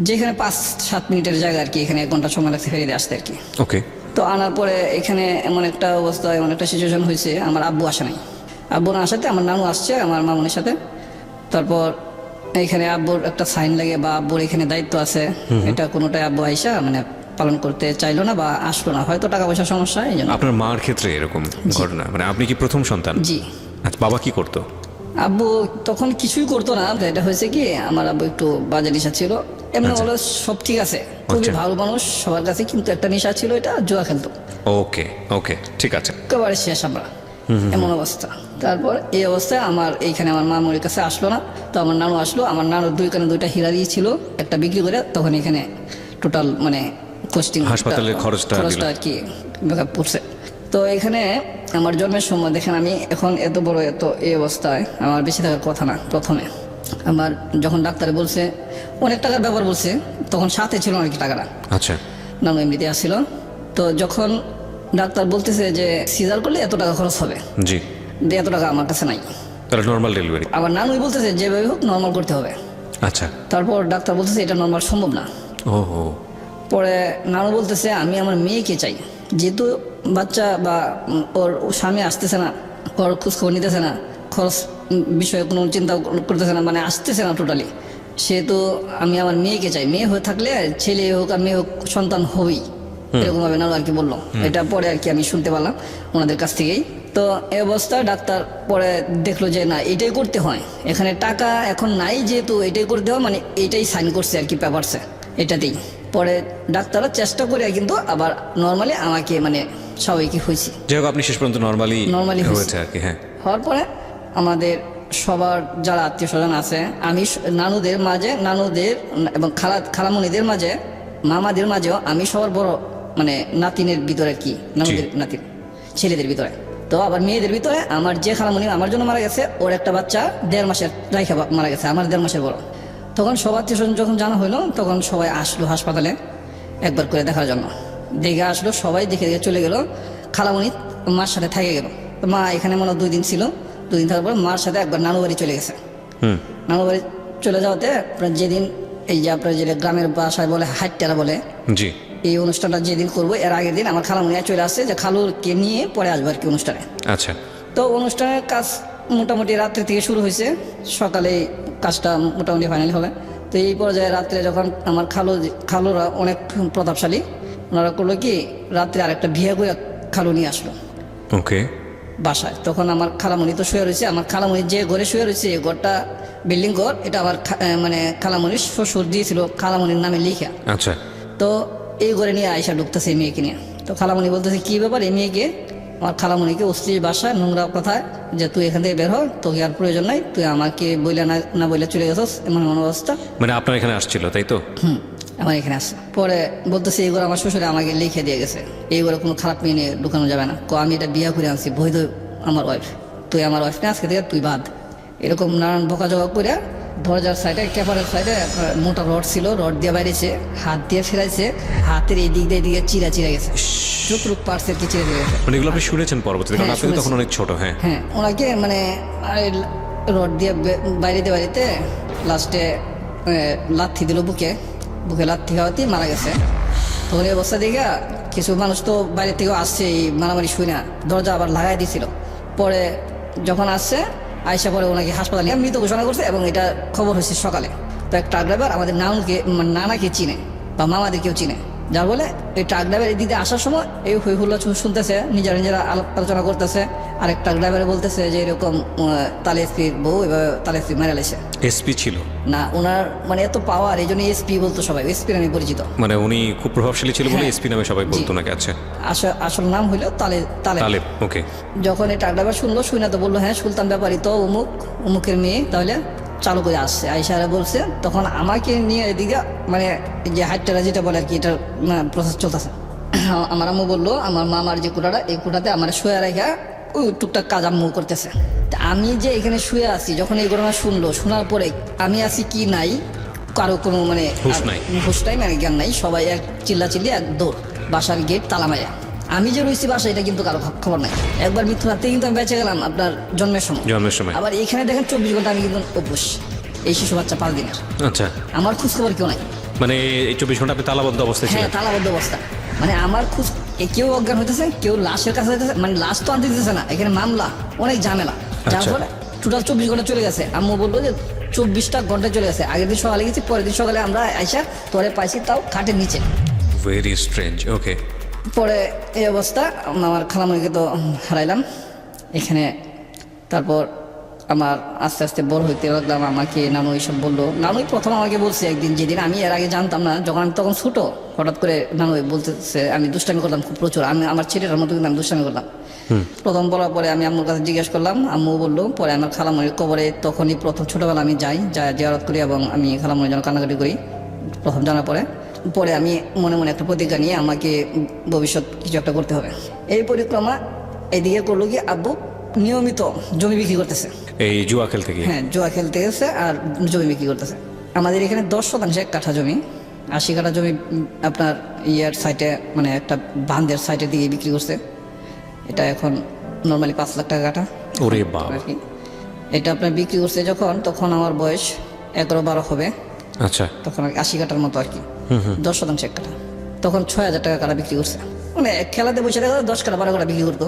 যেখানে 5-7 মিনিটের জায়গা আর কি, এখানে 1 ঘন্টা সময় লাগছে ফেরিতে আসতে আর কি। ওকে। তো আনার পরে এখানে এমন একটা অবস্থা, এমন একটা সিচুয়েশন হয়েছে, আমার আব্বু আসে নাই। আব্বু না আসাতে আমার নানু আসছে আমার মামুনের সাথে। তারপর এখানে আব্বুর একটা সাইন লাগে বা আব্বুর এখানে দায়িত্ব আছে, এটা কোনোটাই আব্বু আইসা মানে পালন করতে চাইলো না বা আসলো না, হয়তো টাকা পয়সার সমস্যা এই জন্য। আপনার মার ক্ষেত্রে এরকম ঘটনা, মানে আপনি কি প্রথম সন্তান? জি। আচ্ছা, বাবা কি করতো? আব্বু তখন কিছুই করতো না। এটা হয়েছে কি, আমার আব্বু একটু বাজে নেশা ছিল। এমনি হলো সব ঠিক আছে, খুবই ভালো মানুষ সবার কাছে, কিন্তু একটা নেশা ছিল, এটা জুয়া খেলতো। ওকে ওকে, ঠিক আছে। একেবারে শেষ আমরা, এমন অবস্থা। তারপর এই অবস্থায় আমার এইখানে আমার মামুর কাছে আসলো না, তো আমার নানু আসলো। আমার নানুর 2 কানে 2টা হীরা দিয়েছিল, একটা বিক্রি করে তখন এখানে টোটাল মানে কস্টিং হাসপাতালের খরচটা আর কি ব্যাকআপ পড়ছে। তো এখানে আমার জন্মের সময় দেখেন, আমি এখন এত বড় এত এই অবস্থায় আমার বেশি থাকার কথা না। প্রথমে আমার যখন ডাক্তারে বলছে অনেক টাকার ব্যাপার বলছে, তখন সাথে ছিল অনেক টাকাটা। আচ্ছা। নানু এমনিতে আসছিল। তো যখন ডাক্তার বলতেছে যে সিজার করলে এত টাকা খরচ হবে, জি। এত টাকা আমার কাছে নাই। তাহলে নর্মাল ডেলিভারি? আবার নানুই বলতেছে যেভাবে হোক নর্মাল করতে হবে। আচ্ছা। তারপর ডাক্তার বলতেছে এটা নর্মাল সম্ভব না। ওহো। পরে নানু বলতেছে আমি আমার মেয়েকে চাই, যেহেতু বাচ্চা বা ওর স্বামী আসতেছে না, ওর খোঁজখবর নিতেছে না, খরচ বিষয়ে কোনো চিন্তা করতেছে না, মানে আসতেছে না টোটালি, সেহেতু আমি আমার মেয়েকে চাই। মেয়ে হয়ে থাকলে ছেলে হোক আর মেয়ে হোক সন্তান হবেই, এরকম ভাবে নানু আর কি বললো। এটা পরে আর কি আমি শুনতে পারলাম ওনাদের কাছ থেকেই। তো এই অবস্থায় ডাক্তার পরে দেখলো যে না, এটাই করতে হয়, এখানে টাকা এখন নাই, যেহেতু এটাই করতে হয়, মানে এটাই সাইন করছে আর কি পেপারসে, এটাতেই। পরে ডাক্তাররা চেষ্টা করে কিন্তু আবার নর্মালি আমাকে মানে স্বাভাবিক হয়েছি। যাই হোক, আপনি শেষ পর্যন্ত নর্মালি হয়েছে হয়েছে আর কি। হ্যাঁ। হওয়ার পরে আমাদের সবার যারা আত্মীয় স্বজন আছে, আমি নানুদের মাঝে, নানুদের এবং খালামণিদের মাঝে, মামাদের মাঝেও আমি সবার বড়, মানে নাতিনের ভিতরে কি, নানুদের নাতিন ছেলেদের ভিতরে। তো আবার মেয়েদের ভিতরে আমার যে খালামণি আমার জন্য মারা গেছে, ওর একটা বাচ্চা 1.5 মাসের রাইখা মারা গেছে, আমার 1.5 মাসের বড়। তখন সব আত্মীয় স্বজন যখন জানা হইলো, তখন সবাই আসলো হাসপাতালে একবার করে দেখার জন্য। দেখে আসলো সবাই, দেখে দেখে চলে গেল। খালামণি মার সাথে থেকে গেল। তো মা এখানে মনে হয় 2 দিন ছিল। 2 দিন থাকার পর মার সাথে একবার নানু বাড়ি চলে গেছে। নানু বাড়ি চলে যাওয়াতে আপনার যেদিন এই যে আপনার যে গ্রামের বাসায় বলে হাট্টারা বলে, জি, এই অনুষ্ঠানটা যেদিন করবো এর আগের দিন আমার খালামণি চলে আসছে যে খালুরকে নিয়ে পরে আসবো আর কি অনুষ্ঠানে। আচ্ছা। তো অনুষ্ঠানের কাজ মোটামুটি রাত্রে থেকে শুরু হয়েছে, সকালে কাজটা মোটামুটি ফাইনাল হবে। তো এই পর্যায়ে রাত্রে যখন আমার খালুরা অনেক প্রতাপশালী, ওনারা করলো কি রাত্রে আরেকটা বিয়ে করে খালু নিয়ে আসলো ওকে বাসায়। তখন আমার খালামণি তো শুয়ে রয়েছে, আমার খালামণি যে ঘরে শুয়ে রয়েছে এই ঘরটা বিল্ডিং ঘর, এটা আমার মানে খালামণির শ্বশুর দিয়েছিল খালামণির নামে লিখা। আচ্ছা। তো এই ঘরে নিয়ে আয়সা ঢুকতেছে এই মেয়েকে নিয়ে। তো খালামণি বলতেছে কি ব্যাপার, এই মেয়েকে, আমার খালামণিকে অশ্লীল বাসায় নোংরা কথায় যে তুই এখান থেকে বের হ, তোকে আর প্রয়োজন নাই, তুই আমাকে বইলে না বইলে চলে গেছস, এমন অবস্থা। মানে আপনার এখানে আসছিল তাই তো? আমার এখানে আসছে। পরে বলতেছে এই ঘরে আমার শ্বশুরে আমাকে লিখে দিয়ে গেছে, এই ঘরে কোনো খারাপ মেয়ে নিয়ে ঢুকানো যাবে না, আমি এটা বিয়ে করে আনছি, বৈধ আমার ওয়াইফ, তুই আমার ওয়াইফ না, আজকে থেকে তুই বাদ। এরকম নানান বকাঝকা করে দরজার সাইডে ক্যাপারের সাইডে মোটা রড ছিল, রড দিয়ে বাইরেছে, হাত দিয়ে ফেরাইছে, হাতের এই দিক দিয়ে এদিকে চিরা গেছে, যতটুক পার্সেল কি চিরা গেছে। মানে এগুলো আপনি শুনেছেন পরবর্তীতে, কারণ আপনি তখন অনেক ছোট। হ্যাঁ হ্যাঁ, ওনাকে মানে রড দিয়ে বাড়িতে লাস্টে লাথি দিল, বুকে লাথি খাওয়াতেই মারা গেছে। তখন এই অবস্থা দেখে কিছু মানুষ তো বাইরে থেকেও আসছে, এই মারামারি শুই না, দরজা আবার লাগাই দিয়েছিল। পরে যখন আসছে আয়সা পরে ওনাকে হাসপাতালে মৃত ঘোষণা করছে, এবং এটা খবর হয়েছে সকালে। তো এক ট্রাক ড্রাইভার আমাদের নানাকে চিনে বা মামাদেরকেও চিনে, যার বলে এই ট্রাক ড্রাইভার এদিকে আসার সময় এই হই হুল্লা শুনতেছে, নিজেরা আলোচনা করতেছে। আরেক ট্রাক ড্রাইভার বলতেছে যে এরকম তালে এসপির বউ এভাবে তালে এসপি মেরে লেছে। এসপি ছিল না ওনার, মানে এত পাওয়ার, এই জন্য এসপি বলতো সবাই, এসপি নামে পরিচিত। মানে উনি খুব প্রভাবশালী ছিল বলে এসপি নামে সবাই বলতো নাকি? আচ্ছা। আসল নাম হইলো তালেব। ওকে। যখন এই ট্রাক ড্রাইভার শুনে তো বললো হ্যাঁ সুলতান ব্যাপারী তো অমুকের মেয়ে, তাহলে চালু করে আসছে। আইসারা বলছে, তখন আমাকে নিয়ে এদিকে মানে যে হাইটটা যেটা বলে আর কি, এটার প্রসেস চলতেছে। আমার আম্মু বললো আমার মামার যে কুটাটা, এই কুটাতে আমার শুয়ে রেখা ওই টুকটাক কাজ আম্মু করতেছে। আমি যে এখানে শুয়ে আছি, যখন এই ঘটনা শোনার পরে আমি আছি কি নাই, কারো কোনো মানে হুশ নাই, মানে জ্ঞান নাই, সবাই এক চিল্লাচিল্লি, এক দৌড়, বাসার গেট তালা মায়া। আমি যে রয়েছি বাসায় এটা কিন্তু কারো খবর নাই। একবার মৃত্যু রাতে কিন্তু আমি বেঁচে গেলাম আপনার জন্মের সময়। আবার এখানে দেখেন 24 ঘন্টা আমি কিন্তু অভ্যুস, এই শিশু বাচ্চা 5 দিনের। আচ্ছা। আমার খোঁজ খবর কেউ নাই। মানে এই 24 ঘন্টা আপনি তালাবদ্ধ অবস্থায় হ্যাঁ ছিলেন? তালাবদ্ধ অবস্থা, মানে আমার কেউ অজ্ঞান হইতেছে, কেউ লাশের কাছে হইতেছে, মানে লাশ তো আনতে দিতেছে না, এখানে মামলা, অনেক ঝামেলা, যার আচ্ছা। ফলে টোটাল 24 ঘন্টা চলে গেছে। আম্মু বললো যে 24টা ঘন্টা চলে গেছে, আগের দিন সকালে গেছি, পরের দিন সকালে আমরা আইসা তোরে পাইছি তাও খাটের নিচে। Very strange. ওকে। পরে এই অবস্থা, আমার খালামণিকে তো হারাইলাম এখানে। তারপর আমার আস্তে আস্তে বড় হইতে লাগলাম, আমাকে নানু এইসব বললো। নানুই প্রথম আমাকে বলছে একদিন, যেদিন আমি এর আগে জানতাম না, যখন আমি তখন ছোট, হঠাৎ করে নানু বলতেছে আমি দুষ্টামি করলাম খুব প্রচুর, আমি আমার ছেলেটার মতো কিন্তু আমি দুষ্টামি করলাম। প্রথম বলার পরে আমি আম্মুর কাছে জিজ্ঞেস করলাম, আম্মু বললো। পরে আমার খালামণির কবরে তখনই প্রথম ছোটবেলা আমি যাই জিয়ারত করি এবং আমি খালামণির জন্য কান্নাকাটি করি প্রথম জানার পরে। পরে আমি মনে মনে একটা প্রতিজ্ঞা নিয়ে আমাকে ভবিষ্যৎ কিছু একটা করতে হবে। এই পরিক্রমা এদিকে করলো কি, আব্বু নিয়মিত জমি বিক্রি করতেছে। এই জুয়া খেলতে গিয়ে? হ্যাঁ, জুয়া খেলতে গেছে আর জমি বিক্রি করতেছে। আমাদের এখানে 10% এক কাঠা জমি, 80 কাঠা জমি আপনার ইয়ার সাইটে, মানে একটা বাঁধের সাইটের দিকে বিক্রি করছে। এটা এখন নর্মালি 5 লাখ টাকা কাঠা ওরে বাবা। আর কি। এটা আপনার বিক্রি করছে যখন, তখন আমার বয়স 11-12 হবে, আচ্ছা। তখন 80 কাঠার মতো আর কি, 10% এক কাঠা। তখন 6,000 টাকা কাঠা বিক্রি করছে। মানে খেলাতে বসে দেখা 10 কাঠা 12 কাঠা বিক্রি করতো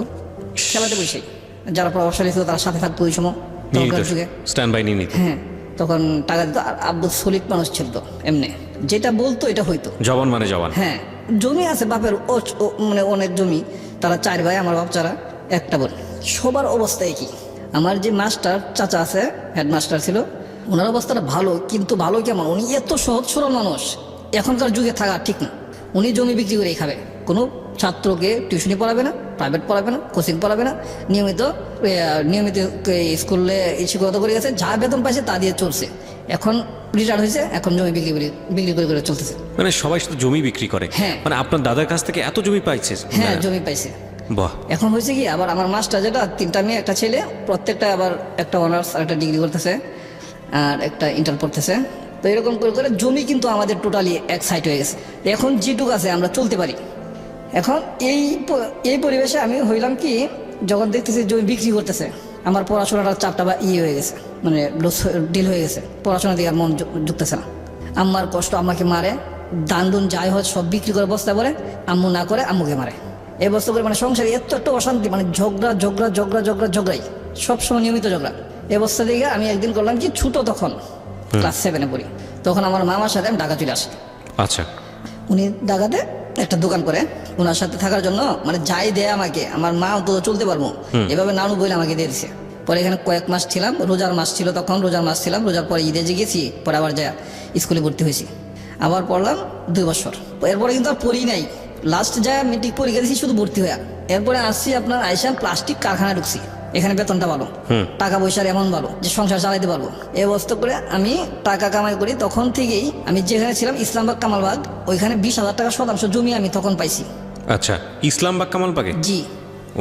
খেলাতে বসে। যারা প্রভাবশালী ছিল তারা সাথে থাকতো ওই সময় তখনকার যুগে। স্ট্যান্ড বাই নিয়ে নিত। হ্যাঁ, তখন টাকা দিত। আর আব্বু সলিড মানুষ ছিল তো, এমনি যেটা বলতো এটা হইতো। জবান মানে জবান। হ্যাঁ, জমি আছে বাপের, মানে অনেক জমি। তারা 4 ভাই, আমার বাপ ছাড়া একটা বোন। সবার অবস্থা একই। আমার যে মাস্টার চাচা আছে, হেডমাস্টার ছিল, ওনার অবস্থাটা ভালো, কিন্তু ভালো কেমন, উনি এত সহজ সরল মানুষ, এখনকার যুগে থাকা ঠিক না। উনি জমি বিক্রি করেই খাবে, কোনো ছাত্রকে টিউশনি পড়াবে না, প্রাইভেট পড়াবে না, কোচিং পড়াবে না, নিয়মিত স্কুলে শিক্ষকতা করে গেছে, যা বেতন পাইছে তা দিয়ে চলছে। এখন রিটায়ার হয়েছে, এখন জমি বিক্রি করে চলতেছে। মানে সবাই শুধু জমি বিক্রি করে? হ্যাঁ। মানে আপনার দাদার কাছ থেকে এত জমি পাইছে? হ্যাঁ, জমি পাইছে। বাহ। এখন হয়েছে কি, আবার আমার মাস্টার যেটা, 3টা মেয়ে 1টা ছেলে, প্রত্যেকটা আবার একটা অনার্স আর একটা ডিগ্রি করতেছে আর একটা ইন্টার পড়তেছে। তো এরকম করে করে জমি কিন্তু আমাদের টোটালি এক সাইড হয়ে গেছে। এখন যেটুকু আছে আমরা চলতে পারি। এখন এই পরিবেশে আমি হইলাম কি, যখন দেখতেছি জমি বিক্রি করতেছে, আমার পড়াশোনাটার চাপটা বা হয়ে গেছে, মানে ডিল হয়ে গেছে, পড়াশোনা দিকে আর মন ঢুকতেছে না। আম্মার কষ্ট, আম্মাকে মারে, দান দুন যাই হয় সব বিক্রি করে বস্তা করে, আম্মু না করে আম্মুকে মারে। এই বস্তা করে মানে সংসারে এত একটা অশান্তি, মানে ঝগড়াই, সবসময় নিয়মিত ঝগড়া। এই অবস্থা দিকে আমি একদিন করলাম কি, ছোট তখন ক্লাস 7-এ পড়ি, তখন আমার মামার সাথে আমি ঢাকা চলে আসি। আচ্ছা। উনি ঢাকাতে একটা দোকান করে, ওনার সাথে থাকার জন্য মানে যাই দেয় আমাকে, আমার মা তো চলতে পারবো, এভাবে নানু বলে আমাকে দিয়ে দিছে। পরে এখানে কয়েক মাস ছিলাম, রোজার মাস ছিল তখন, রোজার মাস ছিলাম, রোজার পরে ঈদে যে গেছি, পরে আবার যা স্কুলে ভর্তি হয়েছি, আবার পড়লাম 2 বছর। এরপরে কিন্তু আর পড়ি নাই, লাস্ট যা মেট্রিক পরীক্ষা দিয়েছি শুধু ভর্তি হয়ে। এরপরে আসছি আপনার আইসাম প্লাস্টিক কারখানায় ঢুকছি। এখানে বেতনটা ভালো, টাকা পয়সার এমন ভালো যে সংসার চালাইতে পারবো। এই অবস্থা করে আমি টাকা কামাই করি। তখন থেকেই আমি যেখানে ছিলাম, ইসলামবাগ কামালবাগ, ওইখানে 20,000 টাকা শতাংশ জমি আমি তখন পাইছি। আচ্ছা, ইসলামবাগ কামালবাগে? জি।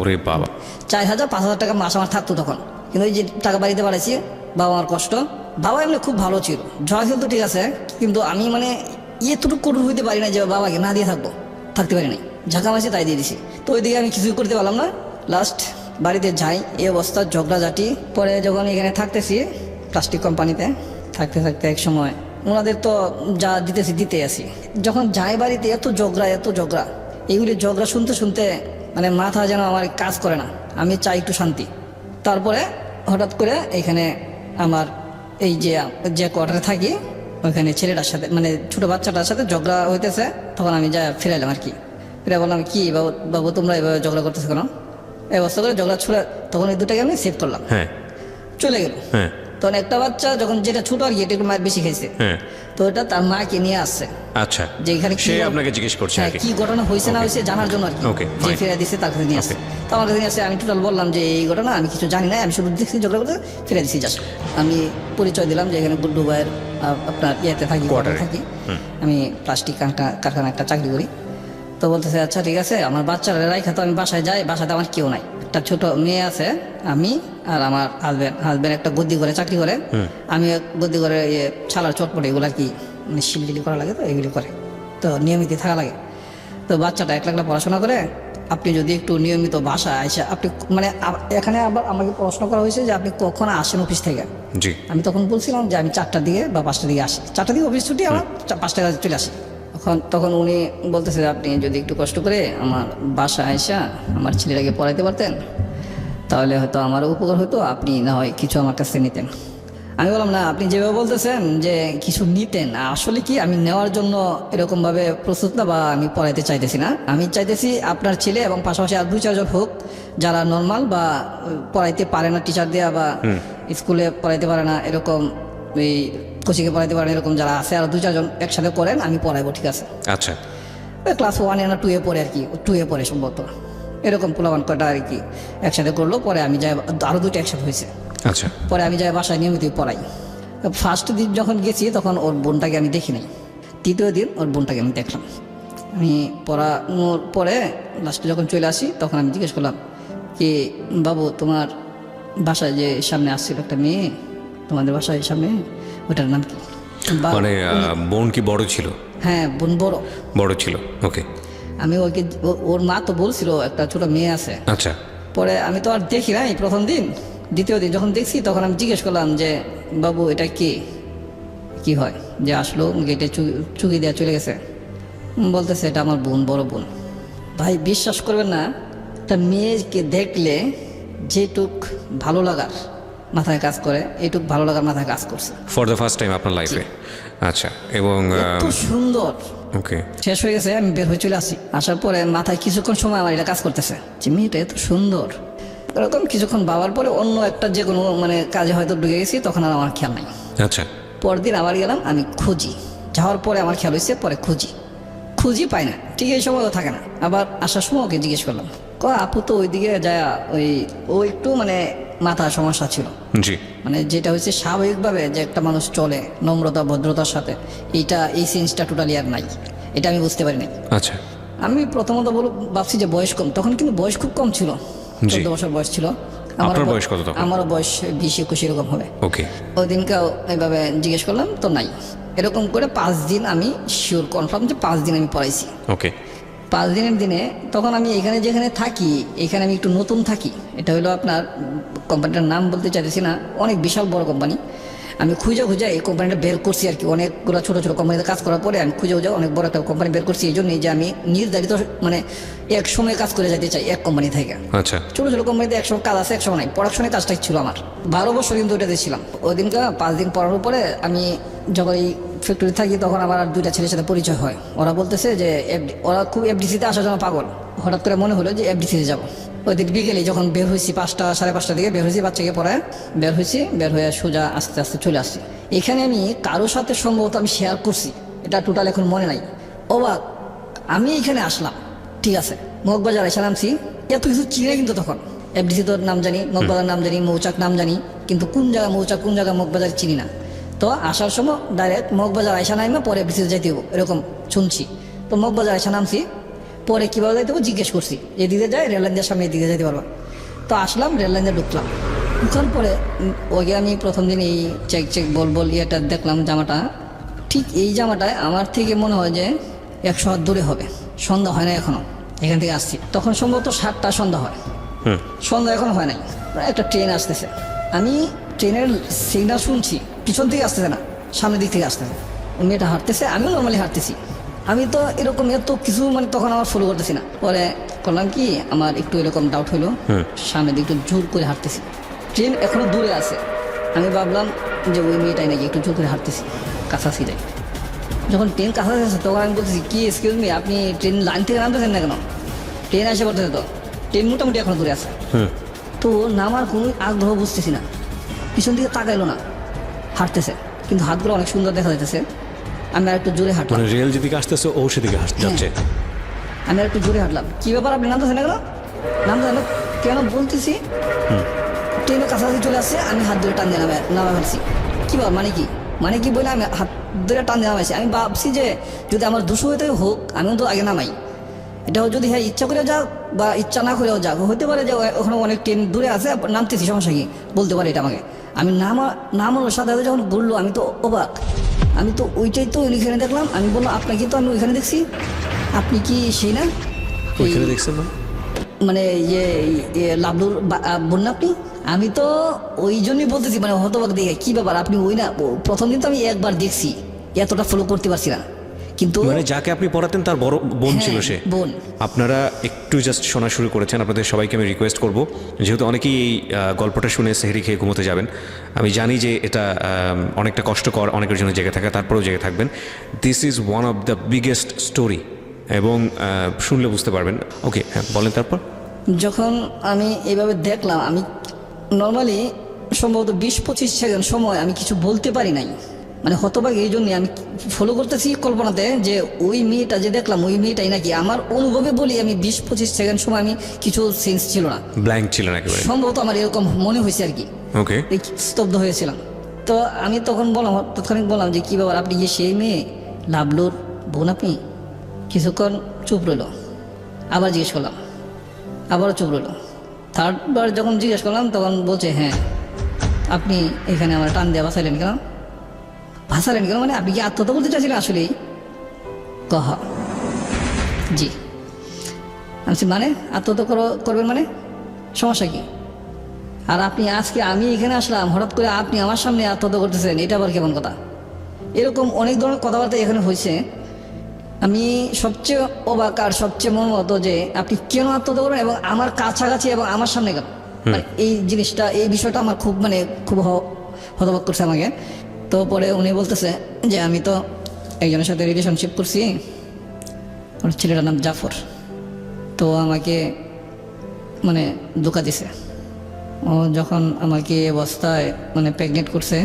ওরে বাবা। 4,000-5,000 টাকা মাস আমার থাকতো তখন। কিন্তু ওই যে টাকা বাড়িতে বাড়াইছি, বাবা আমার কষ্ট। বাবা এমনি খুব ভালো ছিল, জয় কিন্তু ঠিক আছে, কিন্তু আমি মানে এতটুকু কঠোর হইতে পারি না যে বাবাকে না দিয়ে থাকতে পারি নাই, ঝাঁকা মাসে তাই দিয়ে দিছি। তো ওইদিকে আমি কিছুই করতে পারলাম না। লাস্ট বাড়িতে যাই, এই অবস্থা, ঝগড়াঝাটি। পরে যখন এখানে থাকতেছি প্লাস্টিক কোম্পানিতে, থাকতে এক সময় ওনাদের তো যা দিতে আসি, যখন যাই বাড়িতে এত ঝগড়া, এইগুলি ঝগড়া শুনতে মানে মাথা যেন আমার কাজ করে না, আমি চাই একটু শান্তি। তারপরে হঠাৎ করে এখানে আমার এই যে কোয়ার্টারে থাকি, ওইখানে ছেলেটার সাথে, মানে ছোট বাচ্চাটার সাথে ঝগড়া হইতেছে। তখন আমি যা ফিরাইলাম আর কি, ফিরে বললাম কি বাবু তোমরা এভাবে ঝগড়া করতেছো কেন? এই অবস্থা করে ঝগড়া ছুড়ে, তখন এই দুটাকে আমি সেভ করলাম। হ্যাঁ। চলে গেল। হ্যাঁ। তখন একটা বাচ্চা যখন, যেটা ছোট আর কি, এটা একটু মায়ের বেশি খাইছে, হ্যাঁ। তো এটা তার মাকে নিয়ে আসছে। আচ্ছা, যে এখানে সে আপনাকে জিজ্ঞেস করছে আর কি? কি ঘটনা হয়েছে না হয়েছে জানার জন্য আর কি। Okay, যে fine. ফিরে দিচ্ছে তার কাছে নিয়ে আসছে। তো আমার কাছে নিয়ে আসছে, আমি টোটাল বললাম যে এই ঘটনা আমি কিছু জানি না, আমি শুধু দেখছি ঝগড়া করতে, ফিরে দিচ্ছি জাস্ট। আমি পরিচয় দিলাম যে এখানে গুড্ডু ভাইয়ের আপনার ইয়েতে থাকি, কোয়ার্টারে থাকি, আমি প্লাস্টিক কারখানা একটা চাকরি করি। তো বলতেছে আচ্ছা ঠিক আছে, আমার বাচ্চারা রাইখা তো আমি বাসায় যাই, বাসাতে আমার কেউ নাই, একটা ছোট মেয়ে আছে, আমি আর আমার হাজবেন্ড একটা গদ্দি করে চাকরি করে, আমি গদ্দি করে ছালার চটপটে এগুলো আর কি, মানে শিলডিলি করা লাগে, তো এগুলি করে, তো নিয়মিত থাকা লাগে। তো বাচ্চাটা 1 লাখ পড়াশোনা করে, আপনি যদি একটু নিয়মিত বাসায় আসে, আপনি মানে এখানে আবার আমাকে প্রশ্ন করা হয়েছে যে আপনি কখন আসেন অফিস থেকে, জি। আমি তখন বলছিলাম যে আমি 4টার দিকে বা 5টার দিকে আসি, 4টার দিকে অফিস ছুটি, আমার 5টার কাছে চলে আসি। তখন উনি বলতেছে যে আপনি যদি একটু কষ্ট করে আমার বাসা আয়সা আমার ছেলেটাকে পড়াইতে পারতেন তাহলে হয়তো আমার উপকার হতো, আপনি না হয় কিছু আমার কাছে নিতেন। আমি বললাম না, আপনি যেভাবে বলতেছেন যে কিছু নিতেন, আসলে কি আমি নেওয়ার জন্য এরকমভাবে প্রস্তুত না বা আমি পড়াইতে চাইতেছি না। আমি চাইতেছি আপনার ছেলে এবং পাশাপাশি আর 2-4 জন হোক যারা নর্মাল বা পড়াইতে পারে না টিচার দেওয়া বা স্কুলে পড়াইতে পারে না এরকম, এই কোচিংয়ে পড়াইতে পারে না এরকম যারা আছে, আর 2-4 জন একসাথে করেন, আমি পড়াইবো, ঠিক আছে? আচ্ছা। ক্লাস 1 না 2 পড়ে আর কি, 2 পড়ে সম্ভবত, এরকম পোলাবান কটা আর কি একসাথে করলো। পরে আমি যাই, আরও 2টা একসাথে হয়েছে। আচ্ছা। পরে আমি যাই বাসায় নিয়মিত পড়াই। ফার্স্ট দিন যখন গেছি তখন ওর বোনটাকে আমি দেখি নাই, তৃতীয় দিন ওর বোনটাকে আমি দেখলাম। আমি পড়ানোর পরে লাস্টে যখন চলে আসি তখন আমি জিজ্ঞেস করলাম কি বাবু, তোমার বাসায় যে সামনে আসছিল একটা মেয়ে, তোমাদের বাসায় সামনে, ওটার নাম কি? মানে বোন কি বড় ছিল? হ্যাঁ, বোন বড় ছিল। ওকে। আমি ওকে, ওর মা তো বলছিল একটা ছোট মেয়ে আছে। আচ্ছা। পরে আমি তো আর দেখি নাই প্রথম দিন, দ্বিতীয় দিন যখন দেখছি তখন আমি জিজ্ঞেস করলাম যে বাবু এটা কি হয় যে আসলো গেটে চুকি দেওয়া চলে গেছে? বলতেছে এটা আমার বোন, বড় বোন। ভাই বিশ্বাস করবেন না, একটা মেয়েকে দেখলে যেটুক ভালো লাগার মাথায় কাজ করে, এইটুক ভালো লাগার মাথায় কাজ করছে ফর দ্য ফার্স্ট টাইম আপনার লাইফে? আচ্ছা। এবং এত সুন্দর। ওকে। শেষ হয়ে গেছে, আমি বের হয়ে চলে আসি। আসার পরে মাথায় কিছুক্ষণ সময় আমার এটা কাজ করতেছে যে মেয়েটা এত সুন্দর। এরকম কিছুক্ষণ ভাবার পরে অন্য একটা যে কোনো মানে কাজে হয়তো ঢুকে গেছি, তখন আর আমার খেয়াল নাই। আচ্ছা। পরদিন আবার গেলাম, আমি খুঁজি, যাওয়ার পরে আমার খেয়াল হয়েছে, পরে খুঁজি পাই না, ঠিক এই সময়ও থাকে না। আবার আসার সময় ওকে জিজ্ঞেস করলাম, আপু তো ওইদিকে যায়, ও একটু মানে মাথার সমস্যা ছিল, জি। মানে যেটা হচ্ছে স্বাভাবিকভাবে যে একটা মানুষ চলে নম্রতা ভদ্রতার সাথে, এই সেন্সটা টোটালি আর নাই, এটা আমি বুঝতে পারি নাই। আচ্ছা। আমি প্রথমত ভাবছি যে বয়স কম, তখন কিন্তু বয়স খুব কম ছিল, 14 বছর বয়স ছিল। আপনার বয়স কত তখন? আমারও বয়স 20-21 এরকম হবে। ওকে। ওই দিনকেও এইভাবে জিজ্ঞেস করলাম তো নাই। এরকম করে 5 দিন আমি শিওর কনফার্ম যে 5 দিন আমি পড়াইছি। ওকে। 5 দিনের দিনে তখন আমি এখানে যেখানে থাকি, এখানে আমি একটু নতুন থাকি। এটা হলো আপনার কোম্পানিটার নাম বলতে চাইতেছি না, অনেক বিশাল বড় কোম্পানি। আমি খুঁজে এই কোম্পানিটা বের করছি আর কি, অনেকগুলো ছোটো ছোটো কোম্পানিতে কাজ করার পরে আমি খুঁজে অনেক বড় একটা কোম্পানি বের করছি। এই জন্যই যে আমি নির্ধারিত মানে এক সময় কাজ করে যেতে চাই এক কোম্পানি থেকে। আচ্ছা। ছোটো ছোটো কোম্পানিতে একসময় কাজ আছে, একসময় নাই। প্রোডাকশনের কাজটাই ছিল আমার। 12 বছর কিন্তু ওইটাতে ছিলাম। ওই দিনকে 5 দিন পড়ার পরে আমি যখন এই ফ্যাক্টরি থাকি তখন আমার আর 2টা ছেলের সাথে পরিচয় হয়। ওরা বলতেছে যে ওরা খুব এফডিসিতে আসার জন্য পাগল। হঠাৎ করে মনে হলো যে এফডিসিতে যাবো। ওই দিন বিকেলে যখন বের হয়েছি, 5টা সাড়ে 5টার দিকে বের হয়েছি, বাচ্চাকে পড়ায় বের হয়ে সোজা আস্তে আস্তে চলে আসছি। এখানে আমি কারোর সাথে সম্ভবত আমি শেয়ার করছি, এটা টোটাল এখন মনে নাই। অবাক, আমি এখানে আসলাম, ঠিক আছে, মগবাজার এসে নামছি, এত কিছু চিনে কিন্তু তখন এফডিসি তোর নাম জানি, মগবাজার নাম জানি, মৌচাক নাম জানি, কিন্তু কোন জায়গা মৌচাক কোন জায়গা মগবাজার চিনি না। তো আসার সময় ডাইরেক্ট মগবাজার আয়সা নামে পরে এফডিসিতে যাইতে হবো এরকম শুনছি। তো মগবাজার আয়সা নামছি, পরে কীভাবে যাইতে হবে জিজ্ঞেস করছি, এদিকে যায় রেললাইনের সামনে, এদিকে যাইতে পারবা। তো আসলাম, রেললাইনে ঢুকলাম। ঢুকার পরে ওকে আমি প্রথম দিন এই চেক বল ইয়েটা দেখলাম, জামাটা ঠিক এই জামাটায় আমার থেকে মনে হয় যে 100 হাত দূরে হবে। সন্ধ্যা হয় না এখনো, এখান থেকে আসছি তখন সম্ভবত 7টা সন্ধ্যা হয়, সন্ধ্যা এখনো হয় নাই। একটা ট্রেন আসতেছে, আমি ট্রেনের সিগন্যাল শুনছি, পিছন থেকে আসতেছে না, সামনের দিক থেকে আসতেছে। মেয়েটা হাঁটতেছে, আমিও নর্মালি হাঁটতেছি। আমি তো এরকম এত কিছু মানে তখন আমার ফলো করতেছি না। পরে করলাম কি, আমার একটু এরকম ডাউট হইলো, সামনের দিকে একটু জোর করে হাঁটতেছি, ট্রেন এখনো দূরে আছে। আমি ভাবলাম যে ওই মেয়েটাই নাকি, একটু জোর করে হাঁটতেছি, কাছাকাছি যাই। যখন ট্রেন কাছাকাছি আসে তখন আমি বলতেছি কি এক্সকিউজ মি, আপনি ট্রেন লাইন থেকে নামতেছেন না কেন? ট্রেন এসে পড়তেছে, তো ট্রেন মোটামুটি এখনো দূরে আছে। তো নামার কোনো আগ্রহ বুঝতেছি না, পিছন দিকে তাকাইলো না, হাঁটতেছে, কিন্তু হাতগুলো অনেক সুন্দর দেখা যাইতেছে। আমি আর একটু জোরে হাঁটলাম, মানে রেল যেদিকে আসতেছে ও সেদিকে যাচ্ছে। আমি আর একটু জোরে হাঁটলাম। কি ব্যাপার, আপনি নামতেছেন না কেন? নামতেছেন না কেন বলতেছি, ট্রেনের কাছাকাছি চলে আসছে, আমি হাত ধরে টান দিয়ে নামা ফেলছি। কি ব্যাপার, মানে কি বলে আমি হাত ধরে টান দিয়ে নামাইছি। আমি ভাবছি যে যদি আমার 200 হইতে হোক, আমিও তো আগে নামাই। এটাও যদি হ্যাঁ ইচ্ছা করে যাক বা ইচ্ছা না করেও যাক, হতে পারে যে ওখানে অনেক ট্রেন দূরে আছে, নামতেছি, সমস্যা কি, বলতে পারে এটা আমাকে। আমি নামানোর সাথে সাথে যখন বললো, আমি তো অবাক। আমি তো ওইটাই তো ওইখানে দেখলাম। আমি বললাম আপনাকে তো আমি ওইখানে দেখছি, আপনি কি সেই না? ওইখানে দেখছেন না? মানে ইয়ে লাভলুর বোন না আপনি? আমি তো ওই জন্যই বলতেছি, মানে হতবাক দেখে কি ব্যাপার আপনি ওই না, প্রথম দিন তো আমি একবার দেখছি, এতটা ফলো করতে পারছি না, কিন্তু মানে যাকে আপনি পড়াতেন তার বড় বোন ছিল সে? বোন। আপনারা একটু জাস্ট শোনা শুরু করেছেন, আপনাদের সবাইকে আমি রিকোয়েস্ট করব, যেহেতু অনেকেই এই গল্পটা শুনে সেহরি খেয়ে ঘুমোতে যাবেন, আমি জানি যে এটা অনেকটা কষ্টকর অনেকের জন্য জেগে থাকা, তারপরেও জেগে থাকবেন। This is one of the biggest story, এবং শুনলে বুঝতে পারবেন। ওকে, হ্যাঁ বলেন তারপর। যখন আমি এইভাবে দেখলাম, আমি নর্মালি সম্ভবত 20-25 সেকেন্ড সময় আমি কিছু বলতে পারি নাই, মানে হতবাক এই জন্যে আমি ফলো করতেছি কল্পনাতে যে ওই মেয়েটা যে দেখলাম ওই মেয়েটাই নাকি। আমার অনুভবে বলি আমি 20-25 সেকেন্ড সময় আমি কিছু সেন্স ছিল না, ব্ল্যাঙ্ক ছিলেন একেবারে? সম্ভবত আমার এরকম মনে হয়েছে আর কি। ওকে, এই স্তব্ধ হয়েছিলাম। তো আমি তখন বললাম, তৎক্ষণিক বললাম যে কী ব্যাপার, আপনি কি সেই মেয়ে লাভলুর বোন আপনি? কিছুক্ষণ চুপ রইল, আবার জিজ্ঞেস করলাম, আবারও চুপ রইল। থার্ডবার যখন জিজ্ঞেস করলাম তখন বলছে হ্যাঁ। আপনি এখানে আমার টান দিয়ে ভাসাইলেন কেন? ভাসালেন কেন মানে আপনি কি আত্মহত্যা করতে চাইছিলেন আসলেই? কহ জি। আমি বলছি, মানে আত্মহত্যা করবেন মানে সমস্যা কি? আর আপনি আজকে আমি এখানে আসলাম, হঠাৎ করে আপনি আমার সামনে আত্মহত্যা করতেছেন, এটা আবার কেমন কথা? এরকম অনেক ধরনের কথাবার্তা এখানে হয়েছে। আমি সবচেয়ে অবাক আর সবচেয়ে মর্মাহত যে আপনি কেন আত্মহত্যা করবেন এবং আমার কাছাকাছি এবং আমার সামনে কেন, মানে এই জিনিসটা, এই বিষয়টা আমার খুব মানে খুব হতবাক করছে আমাকে। তো পরে উনি বলতেছে যে আমি তো একজনের সাথে রিলেশনশিপ করছি, ওর ছেলেটার নাম জাফর, তো আমাকে মানে ধোঁকা দিছে। ও যখন আমাকে এ অবস্থায় মানে প্রেগনেন্ট করছে,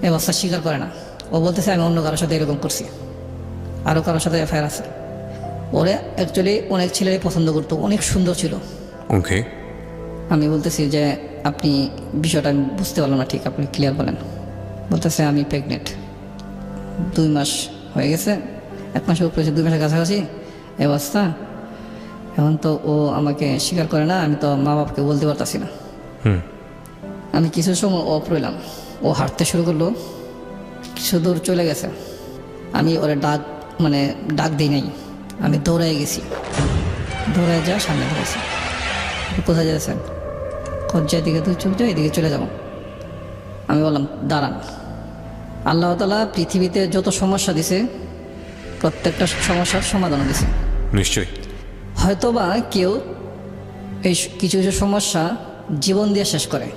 এ অবস্থা স্বীকার করে না। ও বলতেছে আমি অন্য কারোর সাথে এরকম করছি, আরও কারোর সাথে এফআইআর আছে। ওরে অ্যাকচুয়ালি অনেক ছেলেই পছন্দ করতো, অনেক সুন্দর ছিল। ওকে, আমি বলতেছি যে আপনি বিষয়টা আমি বুঝতে পারলাম না ঠিক, আপনি ক্লিয়ার বলেন। বলতেছে আমি প্রেগনেন্ট, 2 মাস হয়ে গেছে, 1 মাসের উপরে 2 মাসের কাছাকাছি এই অবস্থা। এখন তো ও আমাকে স্বীকার করে না, আমি তো মা বাবাকে বলতে পারতাছি না। আমি কিছু সময় অফ রইলাম, ও হাঁটতে শুরু করলো, কিছু দূর চলে গেছে। আমি ওরে ডাক দিই নাই, আমি দৌড়াই গেছি, দৌড়ায় যা সামনে ধরেছি। কোথায় যাচ্ছেন? যেদিকে তুই চোখ যাও এদিকে চলে যাবো। আমি বললাম দাঁড়ান, আল্লাহ তাআলা পৃথিবীতে যত সমস্যা দিছে প্রত্যেকটা সমস্যার সমাধানও দিছে। নিশ্চয়ই। হয়তোবা কেউ এই কিছু কিছু সমস্যা জীবন দিয়ে শেষ করে,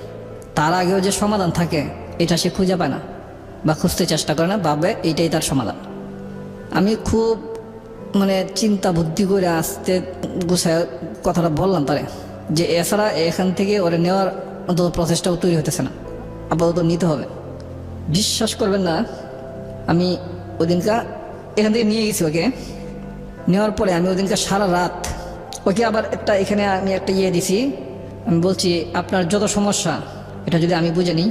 তার আগেও যে সমাধান থাকে এটা সে খুঁজে পায় না বা খুঁজতে চেষ্টা করে না, ভাবে এইটাই তার সমাধান। আমি খুব মানে চিন্তা বুদ্ধি করে আসতে গুছায় কথাটা বললাম তারে, যে এছাড়া এখান থেকে ওরে নেওয়ার অন্তত প্রচেষ্টাও তৈরি হতেছে না, আপাতত নিতে হবে। বিশ্বাস করবেন না, আমি ওই দিনকা এখান থেকে নিয়ে গেছি ওকে। নেওয়ার পরে আমি ওই দিনকা সারা রাত ওকে আবার এখানে আমি একটা দিছি, আমি বলছি আপনার যত সমস্যা এটা যদি আমি বুঝে নিই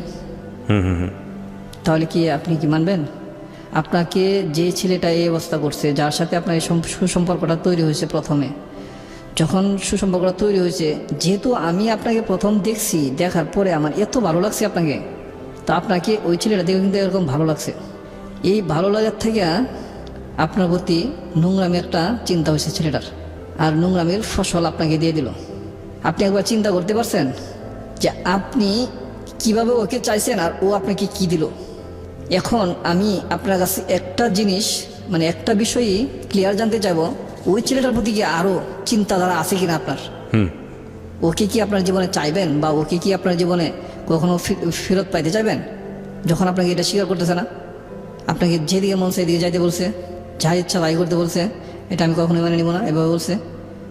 তাহলে কি আপনি কি মানবেন? আপনাকে যে ছেলেটা এই অবস্থা করছে, যার সাথে আপনার এই সুসম্পর্কটা তৈরি হয়েছে, প্রথমে যখন সুসম্পর্কটা তৈরি হয়েছে, যেহেতু আমি আপনাকে প্রথম দেখছি, দেখার পরে আমার এত ভালো লাগছে আপনাকে, তা আপনাকে ওই ছেলেটা দেখে কিন্তু এরকম ভালো লাগছে। এই ভালো লাগার থেকে আপনার প্রতি নোংরামি একটা চিন্তা হয়েছে ছেলেটার, আর নোংরামির ফসল আপনাকে দিয়ে দিল। আপনি একবার চিন্তা করতে পারছেন যে আপনি কিভাবে ওকে চাইছেন আর ও আপনাকে কি দিল? এখন আমি আপনার কাছে একটা জিনিস মানে একটা বিষয়ই ক্লিয়ার জানতে চাইবো, ওই ছেলেটার প্রতি কি আরও চিন্তাধারা আছে কিনা আপনার? ওকে কি আপনার জীবনে চাইবেন বা ওকে কি আপনার জীবনে কখনো ফেরত পাইতে চাইবেন? যখন আপনাকে এটা স্বীকার করতেছে না, আপনাকে যেদিকে মন সেদিকে যাইতে বলছে, যা ইচ্ছা তাই করতে বলছে, এটা আমি কখনোই মানে নিব না এভাবে বলছে,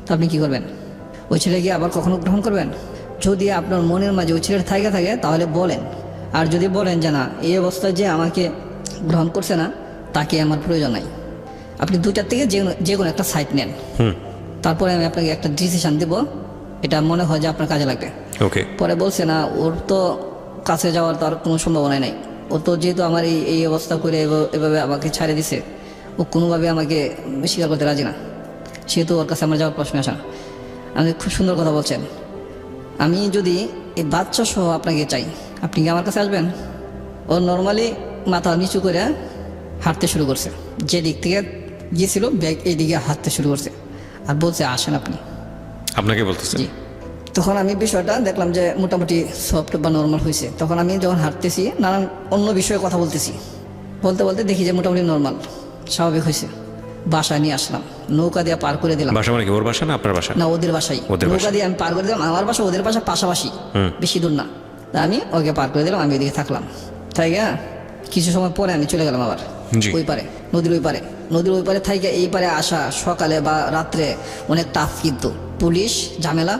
তো আপনি কী করবেন? ওই ছেলেকে আবার কখনো গ্রহণ করবেন? যদি আপনার মনের মাঝে ওই ছেলের থাকে তাহলে বলেন, আর যদি বলেন যে না, এই অবস্থায় যে আমাকে গ্রহণ করছে না তাকে আমার প্রয়োজন নাই, আপনি দুটার থেকে যে কোনো একটা সাইড নেন, তারপরে আমি আপনাকে একটা ডিসিশন দেব, এটা মনে হয় যে আপনার কাজে লাগবে। ওকে। পরে বলছে না, ওর তো কাছে যাওয়ার তো আর কোনো সম্ভাবনাই নাই, ও তো যেহেতু আমার এই অবস্থা করে এভাবে আমাকে ছাড়ে দিছে, ও কোনোভাবে আমাকে স্বীকার করতে রাজি না, সেহেতু ওর কাছে আমার যাওয়ার প্রশ্ন আসা না। আপনি খুব সুন্দর কথা বলছেন, আমি যদি এই বাচ্চা সহ আপনাকে চাই, আপনি কি আমার কাছে আসবেন? ও নর্মালি মাথা নিচু করে হাঁটতে শুরু করছে, যে দিক থেকে গিয়েছিল ব্যাগ এই দিকে হাঁটতে শুরু করছে, আর বলছে আসেন আপনি। আপনাকে বলতেছেন? জি। তখন আমি বিষয়টা দেখলাম যে মোটামুটি সফট বা নর্মাল হয়েছে। তখন আমি যখন হাঁটতেছি নানান অন্য বিষয়ে কথা বলতেছি, বলতে বলতে দেখি যে মোটামুটি নর্মাল, স্বাভাবিক হয়েছে। বাসায় নিয়ে আসলাম, নৌকা দিয়ে পার করে দিলাম। বাসা মানে কি ওর বাসা না আপনার বাসা? না, ওদের বাসায়। ওদের নৌকা বাসায়। দিয়ে আমি পার করে দিলাম, আমার বাসা ওদের বাসা পাশাপাশি, বেশি দূর না। তা আমি ওকে পার করে দিলাম, আমি ওইদিকে থাকলাম। তাই গা কিছু সময় পরে আমি চলে গেলাম আবার জি। ওই পারে, নদীর ওই পারে। নদীর ওই পারে থাইকে এই পারে আসা সকালে বা রাত্রে অনেক টাফ, কিন্তু পুলিশ ঝামেলা।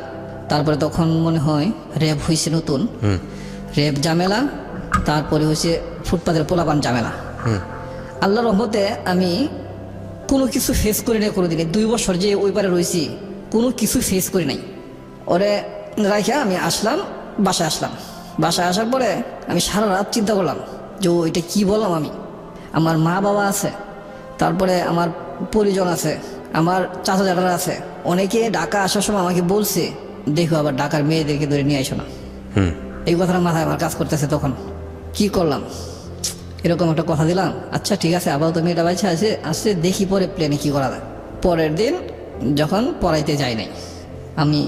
তারপরে তখন মনে হয় র্যাব হয়েছে নতুন, র্যাব ঝামেলা। তারপরে হয়েছে ফুটপাতের পোলাপান ঝামেলা। আল্লাহর রহমতে আমি কোনো কিছু ফেস করি নাই কোনোদিনে। 2 বছর যে ওই পারে রয়েছি, কোনো কিছু ফেস করি নাই। ওরে রাখে আমি আসলাম, বাসায় আসলাম। বাসায় আসার পরে আমি সারা রাত চিন্তা করলাম যে ওইটা কি বললাম আমি। আমার মা বাবা আছে, তারপরে আমার পরিজন আছে, আমার চাচা চাচারা আছে। অনেকে ঢাকা আসার সময় আমাকে বলছে, দেখো আবার ঢাকার মেয়েদেরকে ধরে নিয়ে আসো না। এই কথাটা মাথায় আমার কাজ করতেছে। তখন কি করলাম, এরকম একটা কথা দিলাম, আচ্ছা ঠিক আছে আপাতত মেয়েটা বাচ্চা আছে, আসছে দেখি পরে প্ল্যানে কি করা যায়। পরের দিন যখন পড়াইতে যাই নাই, আমি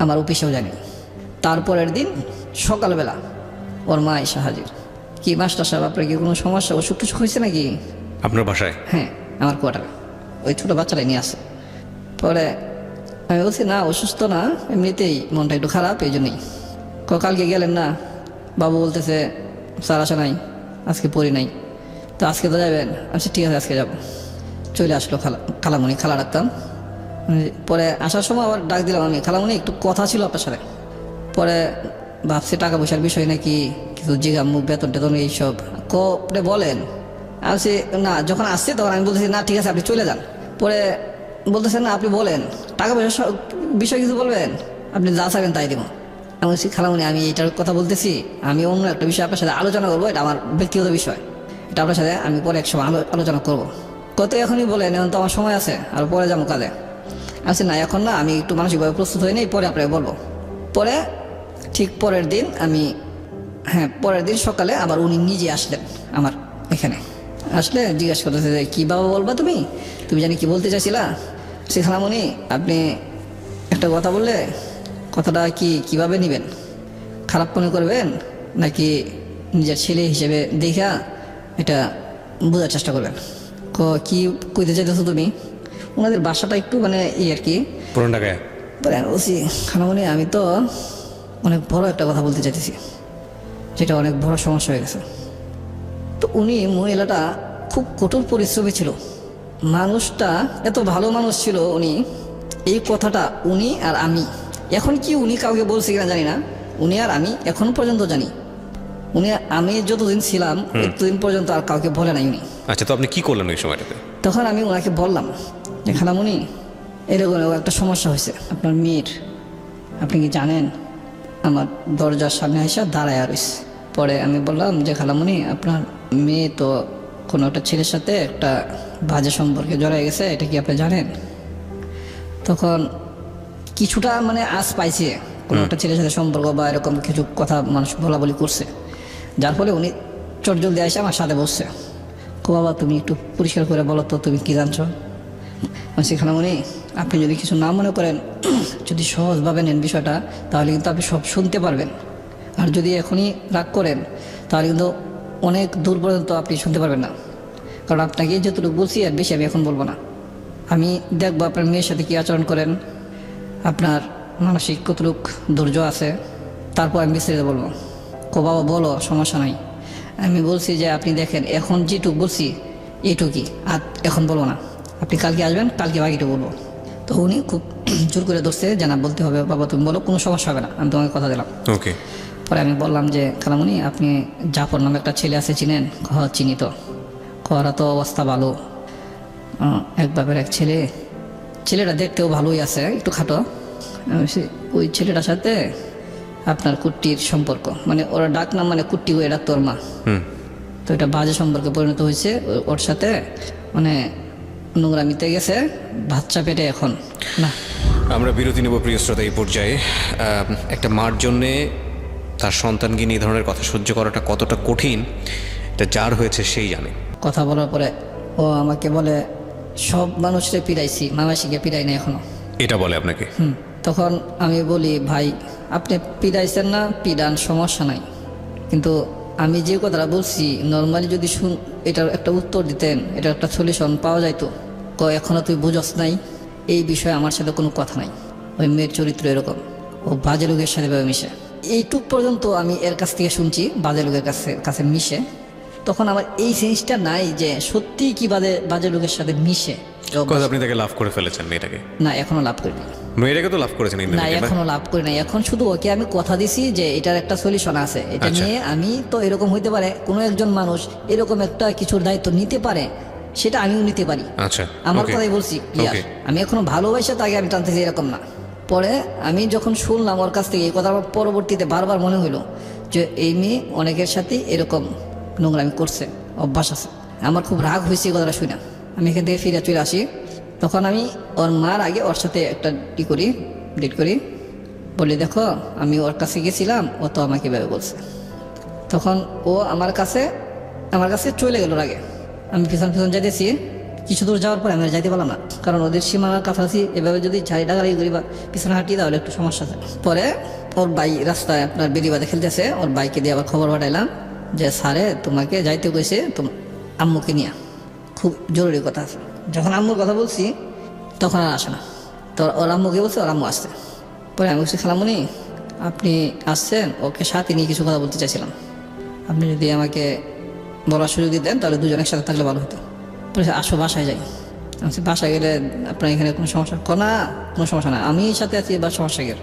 আমার অফিসেও জানি, তারপরের দিন সকালবেলা ওর মা এসে হাজির। কি মাস্টার সাহেব, আপনার কি কোনো সমস্যা, অসুখ টসুখ হয়েছে নাকি? আপনার বাসায়? হ্যাঁ, আমার কোয়ার্টারে ওই ছোটো বাচ্চাটাই নিয়ে আসে। পরে আমি বলছি না, অসুস্থ না, এমনিতেই মনটা একটু খারাপ, এই জন্যই। কালকে গেলেন না? বাবু বলতেছে স্যার আসে নাই, আজকে পড়ি নাই, তো আজকে তো যাবেন? আচ্ছা ঠিক আছে আজকে যাবো। চলে আসলো খালামণি, খালা ডাকতাম। পরে আসার সময় আবার ডাক দিলাম আমি, খালামণি একটু কথা ছিল আপনার সাথে। পরে ভাবছি টাকা পয়সার বিষয় নাকি, কিছু জিগামু, বেতন টেতন এইসব কপড়ে বলেন। আসি না, যখন আসছে তখন আমি বলতেছি না ঠিক আছে আপনি চলে যান। পরে বলতেছেন না আপনি বলেন, টাকা পয়সার বিষয় কিছু বলবেন, আপনি যা চাইবেন তাই দিব। আমি বলছি খালামণি আমি এইটার কথা বলতেছি, আমি অন্য একটা বিষয় আপনার সাথে আলোচনা করবো, এটা আমার ব্যক্তিগত বিষয়, এটা আপনার সাথে আমি পরে এক সময় আলোচনা করবো। কত এখনই বলেন, এখন তো আমার সময় আছে, আর পরে যাবো কাজে। আচ্ছা না এখন না, আমি একটু মানসিকভাবে প্রস্তুত হয়ে নেই, পরে আপনাকে বলবো। পরে ঠিক পরের দিন আমি, হ্যাঁ পরের দিন সকালে আবার উনি নিজে আসলেন আমার এখানে। আসলে জিজ্ঞাসা করতেছে যে কী বাবা বলবা তুমি, তুমি জানি কি বলতে চাইছিলা? সে খালামণি আপনি একটা কথা বললে কথাটা কিভাবে নেবেন, খারাপ মনে করবেন নাকি নিজের ছেলে হিসেবে দেখা এটা বোঝার চেষ্টা করবেন? কি কইতে চাইতেছো তুমি? ওনাদের বাসাটা একটু মানে আর কি পুরান ঢাকায়। বলছি খালামণি আমি তো অনেক বড় একটা কথা বলতে চাইতেছি, যেটা অনেক বড় সমস্যা হয়ে গেছে। তো উনি, মহিলাটা খুব কঠোর পরিশ্রমী ছিল, মানুষটা এত ভালো মানুষ ছিল। উনি এই কথাটা উনি আর আমি, এখন কি উনি কাউকে বলছে কিনা জানি না, উনি আর আমি এখন পর্যন্ত জানি, উনি আমি যতদিন ছিলাম ততদিন পর্যন্ত আর কাউকে বলে নাই উনি। আচ্ছা, তো আপনি কি করলেন ওই সময়টাতে? তখন আমি ওনাকে বললাম যে খালামণি এরকম একটা সমস্যা হয়েছে আপনার মেয়ের, আপনি কি জানেন? আমার দরজার সামনে এসে দাঁড়ায় রয়েছে। পরে আমি বললাম যে খালামণি আপনার মেয়ে তো কোনো একটা ছেলের সাথে একটা বাজে সম্পর্কে জড়ায় গেছে, এটা কি আপনি জানেন? তখন কিছুটা মানে আশ পাইছে, কোনো একটা ছেলের সাথে সম্পর্ক বা এরকম কিছু কথা মানুষ বলা বলি করছে, যার ফলে উনি চটজলদি এসে আমার সাথে বসছে। বাবা তুমি একটু পরিষ্কার করে বলো তো তুমি কি জানছো? সেখানে উনি, আপনি যদি কিছু না মনে করেন, যদি সহজভাবে নেন বিষয়টা, তাহলে কিন্তু আপনি সব শুনতে পারবেন। আর যদি এখনই রাগ করেন তাহলে কিন্তু অনেক দূর পর্যন্ত আপনি শুনতে পারবেন না। কারণ আপনাকে যতটুকু বলছি আর বেশি আমি এখন বলবো না। আমি দেখবো আপনার মেয়ের সাথে কী আচরণ করেন, আপনার মানসিক কতটুক ধৈর্য আছে, তারপর আমি বিস্তারিত বলবো। বাবা বলো, সমস্যা নাই। আমি বলছি যে আপনি দেখেন এখন যেটুক বলছি এইটুকুই, আর এখন বলবো না, আপনি কালকে আসবেন, কালকে বাকিটুকু বলবো। তো উনি খুব জোর করে ধরছে যে না বলতে হবে, বাবা তুমি বলো, কোনো সমস্যা হবে না, আমি তোমাকে কথা দিলাম। ওকে। পরে আমি বললাম যে খালামণি আপনি জাফর নামে একটা ছেলে আছে চিনেন? চিনি তো। ওরা তো অবস্থা ভালো, এক বাপের এক ছেলে, ছেলেটা দেখতেও ভালোই আছে, একটু খাটো। ওই ছেলেটার সাথে আপনার কুট্টির সম্পর্ক, মানে ওরা ডাক নাম মানে কুট্টি, ওই ডাক তোর মা। তো এটা বাজে সম্পর্কে পরিণত হয়েছে ওর সাথে, মানে নোংরামিতে গেছে, বাচ্চা পেটে এখন না। আমরা বিরতি নেব প্রিয় শ্রোতা। এই পর্যায়ে একটা মার জন্যে তার সন্তানকে নিয়ে এই ধরনের কথা সহ্য করাটা কতটা কঠিন, এটা যার হয়েছে সেই জানে। কথা বলার পরে ও আমাকে বলে সব মানুষরে পিড়াইছি, মামাসিকে পিড়াই না এখনো। এটা বলে আপনাকে? তো তখন আমি বলি, ভাই আপনি পিড়াইছেন না, পিড়ান, সমস্যা নাই, কিন্তু আমি যে কথাটা বলছি নর্মালি যদি এটার একটা উত্তর দিতেন, এটার একটা সলিউশন পাওয়া যাইতো। এখনো তুই বুঝস নাই, এই বিষয়ে আমার সাথে কোনো কথা নাই। ওই মেয়ের চরিত্র এরকম, ও বাজে লোকের সাথে ভাবে মিশে। এইটুক পর্যন্ত আমি এর কাছ থেকে শুনছি, বাজে লোকের কাছে মিশে। তখন আমার এই জিনিসটা নাই যে সত্যি কি বাজে লোকের সাথে মিশে। কথা আপনি তাকে লাভ করে ফেলেছেন মেয়েটাকে? না, এখনো লাভ করিনি। মেয়েটাকে তো লাভ করেছেন না, এখনো লাভ করি নাই। এখন শুধু ওকে আমি কথা দিছি যে এটার একটা সলিউশন আছে, এটা আচ্ছা। নিয়ে আমি তো এরকম হইতে পারে কোনো একজন মানুষ এরকম একটা কিছুর দায়িত্ব নিতে পারে, সেটা আমিও নিতে পারি। আচ্ছা, আমার okay. কথাই বলছি, ক্লিয়ার। Okay. আমি এখনো ভালোবাসা তাকে আমি টানতেছি এরকম না। পরে আমি যখন শুনলাম ওর কাছ থেকে এই কথা, আমার পরবর্তীতে বারবার মনে হইলো যে এই মেয়ে অনেকের সাথে এরকম নোংরামি করছে, অভ্যাস আছে। আমার খুব রাগ হয়েছে এই কথাটা শুনে। আমি এখান থেকে ফিরে চলে আসি। তখন আমি ওর মার আগে ওর সাথে একটা ডেট করি, বলি দেখো আমি ওর কাছে গেছিলাম, ও তো আমাকে এভাবে বলছে। তখন ও আমার কাছে চলে গেল আগে। আমি পিছন যাইতেছি, কিছু দূর যাওয়ার পরে আমি আর যাইতে পারলাম না, কারণ ওদের সীমানার কাছাকাছি এভাবে যদি ডাগাড়ি করি বা পিছনে হাঁটি তাহলে একটু সমস্যা আছে। পরে ওর ভাই রাস্তায় আপনার বেরিবাদে খেলতেছে, ওর বাইকে দিয়ে আবার খবর পাঠাইলাম যে স্যারে তোমাকে যাইতে কইছে আম্মুকে নিয়ে, খুব জরুরি কথা আছে। যখন আম্মুর কথা বলছি তখন আর আসে না, তো ওর আম্মুকে বলছে, ওর আম্মু আসছে। পরে আমি বলছি, খালামুনি আপনি আসছেন, ওকে সাথে নিয়ে কিছু কথা বলতে চাইছিলাম, আপনি যদি আমাকে বলার সুযোগ দিতেন তাহলে দুজন একসাথে থাকলে ভালো হতো। পরে আসো বাসায় যাই। আমি বাসায় গেলে আপনার এখানে কোনো সমস্যা? না, কোনো সমস্যা না, আমি সাথে আছি, বা সমস্যা গেল।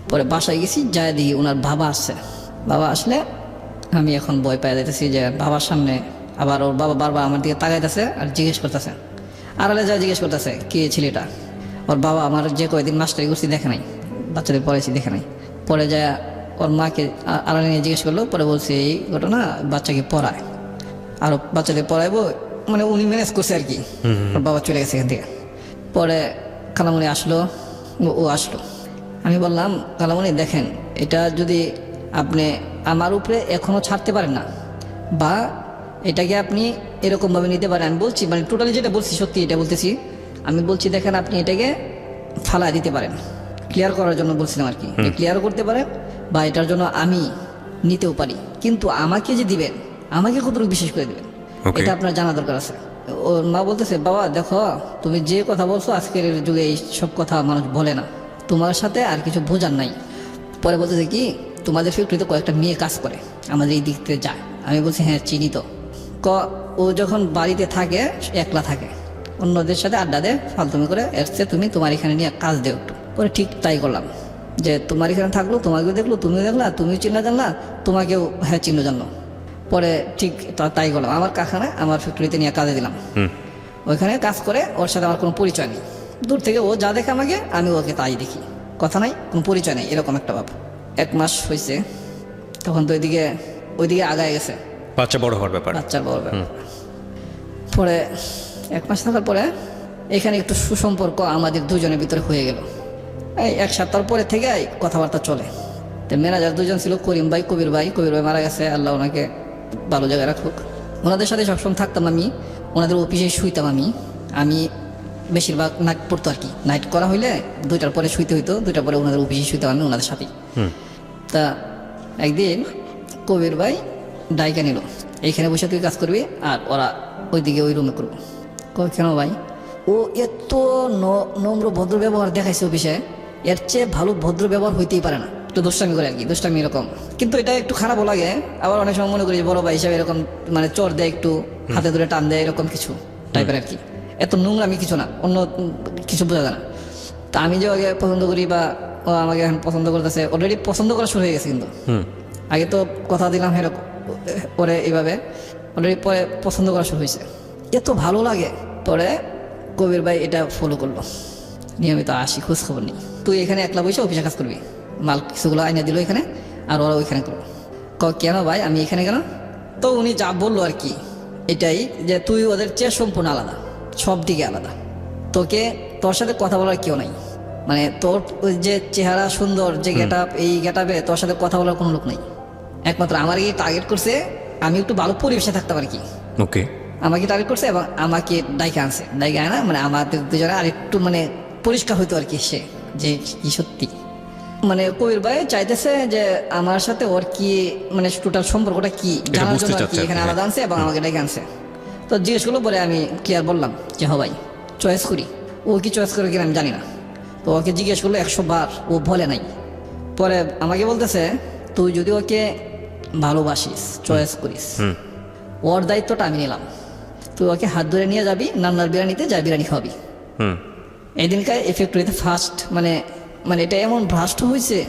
পরে বাসায় গেছি, যাই দেখি ওনার বাবা আসছে। বাবা আসলে আমি এখন ভয় পাই যাইতেছি যে বাবার সামনে আবার ওর বাবা বারবার আমার দিকে তাকাইতেছে আর জিজ্ঞেস করতেছে, আড়ালে যা জিজ্ঞেস করতেছে কে ছেলেটা। ওর বাবা আমার যে কয়েকদিন মাস্টারি করছি দেখে নাই, বাচ্চাদের পড়াইছি দেখে নাই। পরে যায় ওর মাকে আড়ালে নিয়ে জিজ্ঞেস করলো, পরে বলছে এই ঘটনা, বাচ্চাকে পড়ায়, আরও বাচ্চাদের পড়াইবো, মানে উনি ম্যানেজ করছে আর কি। ওর বাবা চলে গেছে এখান থেকে। পরে খালামণি আসলো, ও আসলো। আমি বললাম, খালামণি দেখেন, এটা যদি আপনি আমার উপরে এখনও ছাড়তে পারেন না, বা এটাকে আপনি এরকমভাবে নিতে পারেন, আমি বলছি মানে টোটালি যেটা বলছি সত্যি এটা বলতেছি। আমি বলছি দেখেন, আপনি এটাকে ফালা দিতে পারেন, ক্লিয়ার করার জন্য বলছিলাম আর কি, ক্লিয়ারও করতে পারেন, বা এটার জন্য আমি নিতেও পারি, কিন্তু আমাকে যে দিবেন, আমাকে কতটুকু বিশেষ করে দিবেন এটা আপনার জানা দরকার আছে। ওর মা বলতেছে, বাবা দেখো তুমি যে কথা বলছো আজকের যুগে এই সব কথা মানুষ বলে না, তোমার সাথে আর কিছু বোঝার নাই। পরে বলতেছে কি, তোমাদের ফ্যাক্টরিতে কয়েকটা মেয়ে কাজ করে, আমাদের এই দিক থেকে যায়। আমি বলছি হ্যাঁ চিনি তো। ও যখন বাড়িতে থাকে একলা থাকে, অন্যদের সাথে আড্ডা দেয় ফালতুমি করে, এসছে তুমি তোমার এখানে নিয়ে কাজ দেও একটু। পরে ঠিক তাই করলাম, যে তোমার এখানে থাকলো, তোমাকেও দেখলো, তুমিও দেখলা, তুমিও চিনলা জানলা, তোমাকেও হ্যাঁ চিনলো জানলো। পরে ঠিক তাই করলাম, আমার কারখানায় আমার ফ্যাক্টরিতে নিয়ে কাজে দিলাম। ওইখানে কাজ করে, ওর সাথে আমার কোনো পরিচয় নেই, দূর থেকে ও যা দেখে আমাকে, আমি ওকে তাই দেখি, কথা নাই, কোনো পরিচয় নেই, এরকম একটা ভাব। 1 মাস হয়েছে, তখন তো ওইদিকে আগায় গেছে, বাচ্চা বড় হওয়ার ব্যাপার, বাচ্চার বড় ব্যাপার। পরে 1 মাস থাকার পরে এখানে একটু সুসম্পর্ক আমাদের দুজনের ভিতরে হয়ে গেল। এই 1 সপ্তাহ পরে থেকে কথাবার্তা চলে। তো ম্যানেজার দুজন ছিল, করিম ভাই, কবির ভাই মারা গেছে, আল্লাহ ওনাকে ভালো জায়গায় রাখুক। ওনাদের সাথে সবসময় থাকতাম আমি, ওনাদের অফিসে শুইতাম আমি বেশিরভাগ নাইট পড়তো আর কি, নাইট করা হইলে 2টার পরে শুইতে হইতো, 2টার পরে ওনাদের অফিসে শুইতাম আমি ওনাদের সাথেই। তা একদিন কবির ভাই ডাইকা নিল, এইখানে বসে তুই কাজ করবি আর ওরা ওইদিকে ওই রুমে করবো। কেন ভাই? ও এত নম্র ভদ্র ব্যবহার দেখাইছে অফিসে, এর চেয়ে ভালো ভদ্র ব্যবহার হইতেই পারে না। একটু দুষ্টামি করে আর কি, দুষ্টামি এরকম, কিন্তু এটা একটু খারাপও লাগে। আবার অনেক সময় মনে করি যে বড় ভাই হিসাবে এরকম মানে চর দেয়, একটু হাতে ধরে টান দেয়, এরকম কিছু টাইপের আর কি। এত নোংরামি কিছু না, অন্য কিছু বোঝা যায় না। তা আমি যে আগে পছন্দ করি বা ও আমাকে এখন পছন্দ করতেছে, অলরেডি পছন্দ করা শুরু হয়ে গেছে, কিন্তু আগে তো কথা দিলাম এরকম, পরে এইভাবে অলরেডি পরে পছন্দ করা শুরু হয়েছে, এত ভালো লাগে। পরে কবির ভাই এটা ফলো করলো, নিয়মিত আসি, খোঁজ খবর নেই, তুই এখানে একলা বসে অফিসে কাজ করবি, মাল কিছুগুলো আইনা দিল এখানে, আর ওরা ওইখানে করবো। কেন ভাই আমি এখানে কেন? তো উনি যা বললো আর কি এটাই, যে তুই ওদের চেয়ে সম্পূর্ণ আলাদা, সব দিকে আলাদা, তোর সাথে কথা বলার কেউ নাই, মানে তোর ওই যে চেহারা সুন্দর, যে গেট আপ, এই গেট আপে তোর সাথে কথা বলার কোনো লোক নাই। একমাত্র আমার কি টার্গেট করছে, আমি একটু ভালো পরিবেশে থাকতাম আর কি, ওকে, আমাকে টার্গেট করছে এবং আমাকে ডাইকে আনছে, ডাইকে আনা মানে আমাদের দুজনে আর একটু মানে পরিষ্কার হইতো আর কি, সে যে কি সত্যি। মানে কবির ভাই চাইতেছে যে আমার সাথে ওর কি মানে টোটাল সম্পর্কটা কি জানার বুঝতে জন্য আর কি চাচ্ছে আর কি, এখানে হ্যাঁ। আলাদা আনছে এবং আমাকে ডেকে আনছে। তো জিজ্ঞেস করলো পরে আমি কি আর বললাম যে ভাই চয়েস করি। ও কি চয়েস করে কিনা আমি জানি না। তো ওকে জিজ্ঞেস করলো 100 বার, ও বলে নাই। পরে আমাকে বলতেছে তুই যদি ওকে ভালোবাসিস চয়েস করিস ওর দায়িত্বটা আমি নিলাম। তুই ওকে হাত ধরে নিয়ে যাবি নান্নার বিরিয়ানিতে, যা বিরিয়ানি খাওয়াবি। হুম এই দিনকার ফ্যাক্টরিতে ফার্স্ট মানে মানে এটা এমন ভ্রাষ্ট হয়েছে,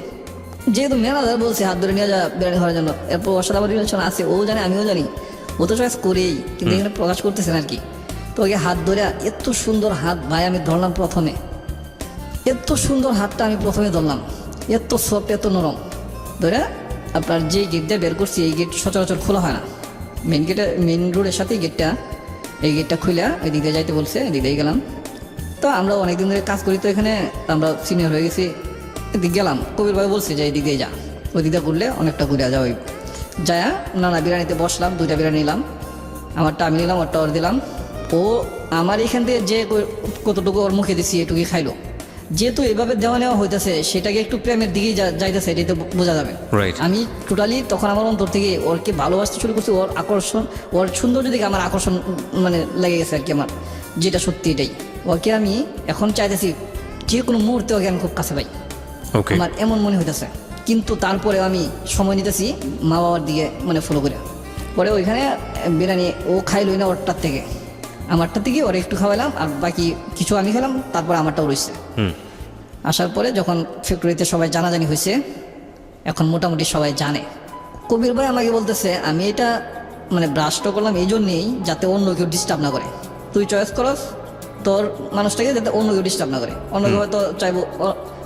যেহেতু ম্যানেজার বলছে হাত ধরে নিয়ে যা বিরিয়ানি খাওয়ার জন্য, এরপর ওর সাথে আবার রিলেশন আছে, ও জানে আমিও জানি, ও তো চয়েস করেই, কিন্তু এখানে প্রকাশ করতেছেন আর কি। তো ওকে হাত ধরে, এত সুন্দর হাত ভাই আমি ধরলাম প্রথমে, এত সুন্দর হাতটা আমি প্রথমে ধরলাম, এত সফট এত নরম ধরে আপনার যে গেট দিয়ে বের করছি, এই গেট সচরাচর খোলা হয় না, মেন রোডের সাথে গেটটা, এই গেটটা খুলে ওই দিক দিয়ে যাইতে বলছে, এদিক দিয়ে গেলাম। তো আমরা অনেকদিন ধরে কাজ করি, তো এখানে আমরা সিনিয়র হয়ে গেছি, এদিক গেলাম। কবির ভাই বলছে যে এই দিক দিয়ে যা, ওই দিক দিয়ে ঘুরলে অনেকটা ঘুরে যাওয়া ওই যায়। নানা বিরিয়ানিতে বসলাম, 2টা বিরিয়ানি নিলাম, আমারটা আমি নিলাম, ওরটা ওর দিলাম। ও আমার এখান থেকে যে কতটুকু ওর মুখে দিছি এটুকুই খাইলো। যেহেতু এভাবে দেওয়া নেওয়া হইতেছে, সেটাকে একটু প্রেমের দিকেই যাইতেছে, এটাই তো বোঝা যাবে। Right. আমি টোটালি তখন আমার অন্তর থেকে ওরকে ভালোবাসতে শুরু করছি, ওর আকর্ষণ, ওর সৌন্দর্য দিকে আমার আকর্ষণ মানে লেগে গেছে আর কি আমার, যেটা সত্যি এটাই। ওকে আমি এখন চাইতেছি যে কোনো মুহূর্তে ওকে আমি খুব কাছে পাই, ওকে আমার এমন মনে হইতেছে। কিন্তু তারপরে আমি সময় নিতেছি মা বাবার দিকে মানে ফলো করে। পরে ওইখানে বিরিয়ানি ও খাইলই না ওরটার থেকে, আমারটার থেকে ওরা একটু খাওয়ালাম, আর বাকি কিছু আমি খেলাম, তারপরে আমারটাও রয়েছে। হুম আসার পরে যখন ফ্যাক্টরিতে সবাই জানাজানি হয়েছে, এখন মোটামুটি সবাই জানে। কবির ভাই আমাকে বলতেছে আমি এটা মানে ব্রাশটা করলাম এই জন্যেই যাতে অন্য কেউ ডিস্টার্ব না করে, তুই চয়েস করস তোর মানুষটাকে যাতে অন্য কেউ ডিস্টার্ব না করে। অন্য কেউ হয়তো চাইবো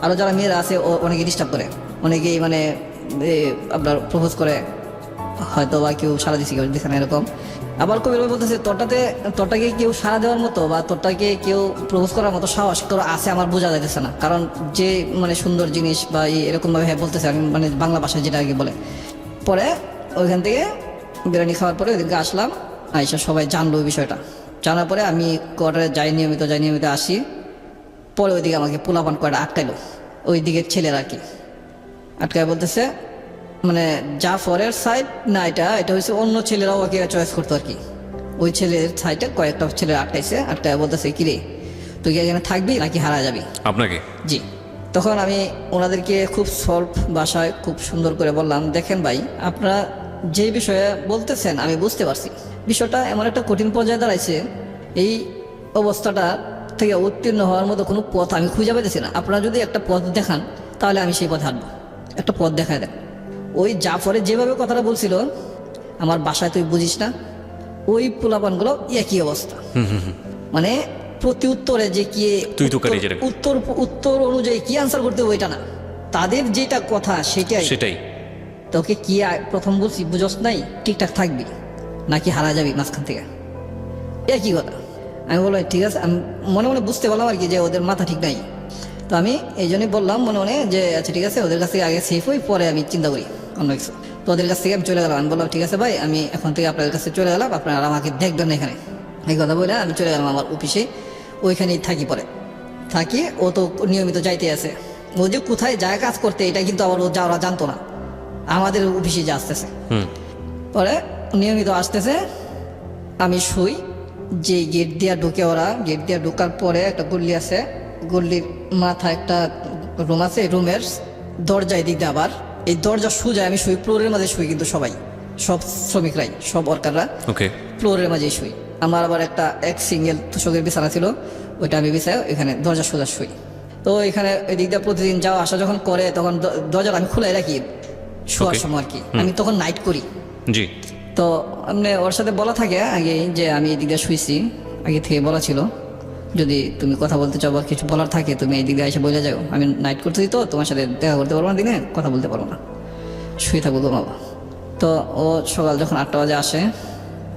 আরও যারা মেয়েরা আছে অনেকে ডিস্টার্ব করে, অনেকেই মানে আপনার প্রপোজ করে, হয়তো বা কেউ সারা দিচ্ছে কেউ দিচ্ছে না এরকম। আবার কবির ভাই বলতেছে তোরটাকে কেউ সারা দেওয়ার মতো বা তোরটাকে কেউ প্রপোজ করার মতো সাহস তোর আছে আমার বোঝা যাইতেছে না, কারণ যে মানে সুন্দর জিনিস বা এরকমভাবে হ্যাঁ বলতেছে, আমি মানে বাংলা ভাষায় যেটা আগে বলে। পরে ওইখান থেকে বিরিয়ানি খাওয়ার পরে ওইদিকে আসলাম, আইসা সবাই জানলো ওই বিষয়টা। জানার পরে আমি কোয়ার্টারে যাই নিয়মিত আসি। পরে ওইদিকে আমাকে পোলাপান কয়টা আটকাইলো, ওই দিকের ছেলেরা আর কি আটকায়, বলতেছে মানে জাফরের সাইড না, এটা হচ্ছে অন্য ছেলেরাও ওকে চয়েস করতো আর কি। ওই ছেলের সাইডে কয়েকটা ছেলে আটকায় বলতেছে কিরে তুই কি এখানে থাকবি নাকি হারা যাবি। আপনাকে জি, তখন আমি ওনাদেরকে খুব সলভ ভাষায় খুব সুন্দর করে বললাম, দেখেন ভাই আপনারা যে বিষয়ে বলতেছেন আমি বুঝতে পারছি, বিষয়টা এমন একটা কঠিন পর্যায়ে দাঁড়াইছে, এই অবস্থাটা থেকে উত্তীর্ণ হওয়ার মতো কোনো পথ আমি খুঁজে পাইতেছি না। আপনারা যদি একটা পথ দেখান তাহলে আমি সেই পথে হাঁটবো, একটা পথ দেখায় দেন। ওই জাফরে যেভাবে কথাটা বলছিল, আমার বাসায় তুই বুঝিস না, ওই পোলাপানগুলো একই অবস্থা। মানে প্রতি উত্তরে যে কি তুই তো কারি যেটা। উত্তর অনুযায়ী কি আনসার করতে হবে ওইটা না, তাদের যেটা কথা সেটাই। তোকে কি প্রথম বলছি বুঝস নাই, ঠিকঠাক থাকবি নাকি হারা যাবি মাঝখান থেকে, একই কথা। আমি বললাম ঠিক আছে, আমি মনে মনে বুঝতে পারলাম আর কি যে ওদের মাথা ঠিক নাই। তো আমি এই জন্যই বললাম মনে মনে যে আচ্ছা ঠিক আছে, ওদের কাছ থেকে আগে সেফ হই, পরে আমি চিন্তা করি অন্য কিছু। তো ওদের কাছ থেকে আমি চলে গেলাম, আমি বললাম ঠিক আছে ভাই, আমি এখন থেকে আপনাদের কাছে চলে গেলাম, আপনারা আমাকে দেখবেন না এখানে। এই কথা বলে আমি চলে গেলাম আমার অফিসে, ওইখানেই থাকি। পরে থাকি, ও তো নিয়মিত যাইতে আছে, ও যে কোথায় যায় কাজ করতে এটা কিন্তু আবার ওরা জানতো না, আমাদের অফিসে যে আসতেছে। পরে নিয়মিত আসতেছে, আমি শুই, যে গেট দিয়া ঢুকে ওরা, গেট দিয়া ঢোকার পরে একটা গল্লি আছে, গল্লির মাথায় একটা রুম আছে, রুমের দরজায় দিক দিয়ে আবার এই দরজা সোজা আমি শুই, ফ্লোরের মাঝে শুই, কিন্তু সব শ্রমিকরাই, সব ওয়ার্কাররা ওকে ফ্লোরের মাঝেই শুই। আমার আবার এক সিঙ্গেল তোষকের বিছানা ছিল, ওইটা আমি বিছাই এখানে দরজা সোজা শুই। তো এখানে ওই দিক দিয়ে প্রতিদিন যাওয়া আসা যখন করে, তখন দরজাটা আমি খুলে রাখি শোয়ার সময় আর কি, আমি তখন নাইট করি। জি তো মানে ওর সাথে বলা থাকে আগে যে আমি এই দিক দিয়ে শুয়েছি, আগে থেকে বলা ছিল যদি তুমি কথা বলতে চাও বা কিছু বলার থাকে তুমি এই দিক দিয়ে এসে বলে যাও, আমি নাইট করতেছি তো তোমার সাথে দেখা করতে পারবো না, দিনে কথা বলতে পারবো না, শুয়ে থাকবো বাবা। তো ও সকাল যখন 8টা বাজে আসে,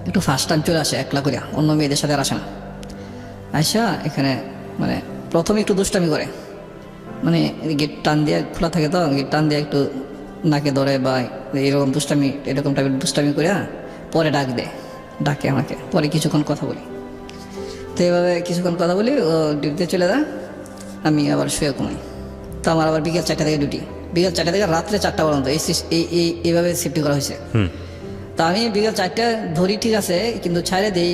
একটু ফার্স্ট টাইম চলে আসে একলা করে, অন্য মেয়েদের সাথে আর আসে না। আইসা এখানে মানে প্রথমে একটু দুষ্টামি করে, মানে গেট টান দিয়ে খোলা থাকে, তো গেট টান দিয়ে একটু নাকে ধরে বা এরকম দুষ্টামি, এরকম টাইপের দুষ্টামি করে পরে ডাকে আমাকে, পরে কিছুক্ষণ কথা বলি। তো এইভাবে কিছুক্ষণ কথা বলি, ও ডিউটিতে চলে যায়, আমি আবার শুয়ে ঘুমাই। তো আমার আবার বিকেল 4টা থেকে ডিউটি, বিকেল 4টা থেকে রাত্রে 4টা পর্যন্ত এইভাবে সেফটি করা হয়েছে। তা আমি বিকেল 4টা ধরি ঠিক আছে, কিন্তু ছাড়ে দিই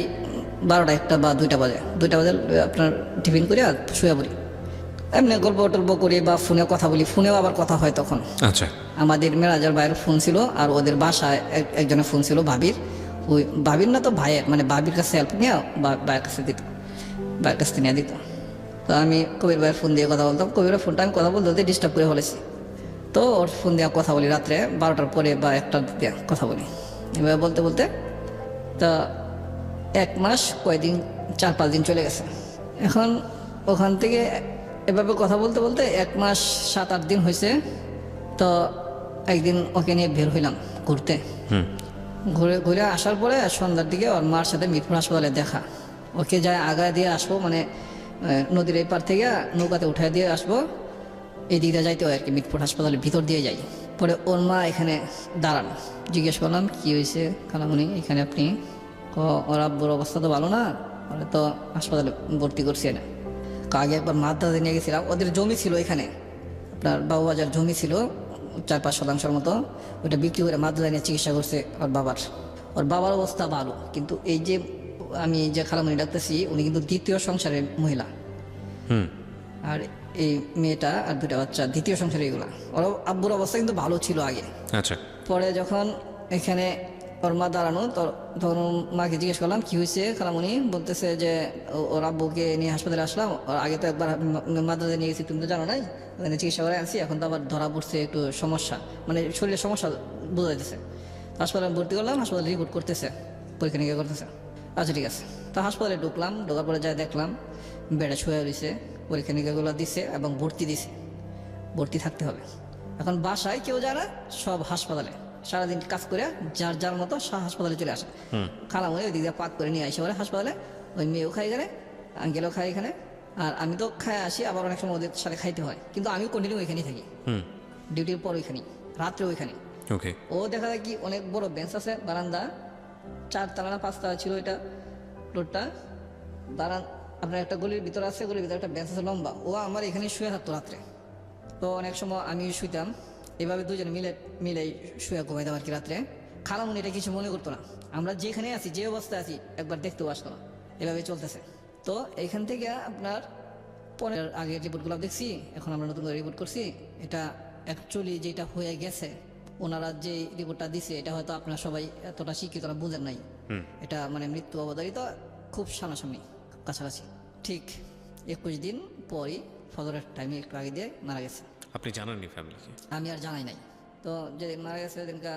12টা 1টা বা 2টা বাজে, 2টা বাজে আপনার টিফিন করে আর শুয়ে পড়ি। এমনি গল্প টল্প করি বা ফোনে কথা বলি, ফোনেও আবার কথা হয় তখন। আচ্ছা, আমাদের ম্যানেজার ভাইয়ের ফোন ছিল, আর ওদের বাসায় একজনের ফোন ছিল ভাবির, ওই ভাবির না তো ভাইয়ের, মানে ভাবির কাছে হেল্প নিয়ে ভাইয়ের কাছে দিত, ভাইয়ের কাছ থেকে নিয়ে দিত। তো আমি কবির ভাইয়ের ফোন দিয়ে কথা বলতাম, কবিরের ফোনটা আমি কথা বলতে ডিস্টার্ব করে ফেলেছি, তো ওর ফোন দিয়ে কথা বলি রাত্রে 12টার পরে বা 1টার দিয়ে কথা বলি। এভাবে বলতে বলতে তা 1 মাস কয়দিন 4-5 দিন চলে গেছে। এখন ওখান থেকে এভাবে কথা বলতে বলতে 1 মাস 7-8 দিন হয়েছে। তো একদিন ওকে নিয়ে বের হইলাম ঘুরতে, ঘুরে ঘুরে আসার পরে সন্ধ্যার দিকে ওর মার সাথে মিরপুর হাসপাতালে দেখা। ওকে যায় আগায় দিয়ে আসবো, মানে নদীর এই পার থেকে নৌকাতে উঠায় দিয়ে আসবো, এই দিকটা যাইতে হয় আর কি, মিরপুর হাসপাতালের ভিতর দিয়ে যাই। পরে ওর মা এখানে দাঁড়ানো, জিজ্ঞেস করলাম কি হয়েছে খালামণি এখানে আপনি? ওর আব্বুর অবস্থা তো ভালো না, ওরা তো হাসপাতালে ভর্তি করছে না। আগে একবার মাদ্রাজে নিয়ে গেছিলাম, ওদের জমি ছিল এখানে, আপনার বাবুবাজার জমি ছিল 4-5 শতাংশের মতো, ওইটা বিক্রি করে মাদ্রাজা নিয়ে চিকিৎসা করছে ওর বাবার অবস্থা ভালো, কিন্তু এই যে আমি যে খালামণি ডাকতেছি উনি কিন্তু দ্বিতীয় সংসারের মহিলা। আর এই মেয়েটা আর 2টা বাচ্চা দ্বিতীয় সংসারে, এগুলা ওর আব্বুর অবস্থা কিন্তু ভালো ছিল আগে। আচ্ছা, পরে যখন এখানে ওর মা দাঁড়ানো, তখন মাকে জিজ্ঞেস করলাম কি হয়েছে খালামণি, বলতেছে যে ওর আব্বুকে নিয়ে হাসপাতালে আসলাম, ওর আগে তো একবার মাদ্রাজে নিয়ে গেছি, তুমি তো জানো নাই, ওখানে চিকিৎসা করে আনছি, এখন তো আবার ধরা পড়ছে একটু সমস্যা, মানে শরীরের সমস্যা বোঝা যাইতেছে। হাসপাতালে ভর্তি করলাম, হাসপাতালে রিপোর্ট করতেছে, পরীক্ষা নিরীক্ষা করতেছে। আচ্ছা ঠিক আছে। তো হাসপাতালে ঢুকলাম, ঢোকার পরে যা দেখলাম বেডে শুয়ে রয়েছে, পরীক্ষা নিরীক্ষাগুলো দিছে এবং ভর্তি দিছে, ভর্তি থাকতে হবে। এখন বাসায় কেউ যায় না, সব হাসপাতালে সারাদিন কাজ করে যার যার মতো হাসপাতালে চলে আসে। খালামণি ওই দিক দিয়ে পাক করে নিয়ে আসে বলে হাসপাতালে, ওই মেয়েও খাই এখানে, আঙ্কেলও খাই এখানে, আর আমি তো খাই আসি, আবার অনেক সময় ওদের সাথে খাইতে হয়, কিন্তু আমি কন্টিনিউ ওইখানেই থাকি, ডিউটির পর ওইখানেই, রাত্রে ওইখানে। ওকে, ও দেখা যায় কি অনেক বড় বেঞ্চ আছে, বারান্দা 4 তলা না 5 তলা ছিল এটা ফ্লোরটা, আপনার একটা গলির ভিতর আছে, গলির ভিতরে একটা বেঞ্চ আছে লম্বা, ও আমার এখানে শুয়ে থাকতো রাত্রে। তো অনেক সময় আমি শুইতাম, এভাবে দুজনে মিলে শুয়ে ঘুমাইতাম আর কি রাত্রে। খালামুনি এটা কিছু মনে করতো না, আমরা যেখানে আছি যে অবস্থায় আছি একবার দেখতেও আসতো না, এভাবে চলতেছে। তো এইখান থেকে আপনার পরের আগের রিপোর্টগুলো দেখছি, এখন আমরা নতুন করে রিপোর্ট করছি, এটা অ্যাকচুয়ালি যেটা হয়ে গেছে, ওনারা যে রিপোর্টটা দিছে এটা হয়তো আপনারা সবাই এতটা শিক্ষিতরা বুঝেন নাই, এটা মানে মৃত্যু অবধারিত, খুব সামনাসামনি কাছাকাছি। ঠিক 21 দিন পরই ফজরের টাইমে একটু আগে দিয়ে মারা গেছে। আপনি জানাননি ফ্যামিলিকে? আমি আর জানাই নাই। তো যেদিন মারা গেছে সেদিনকা,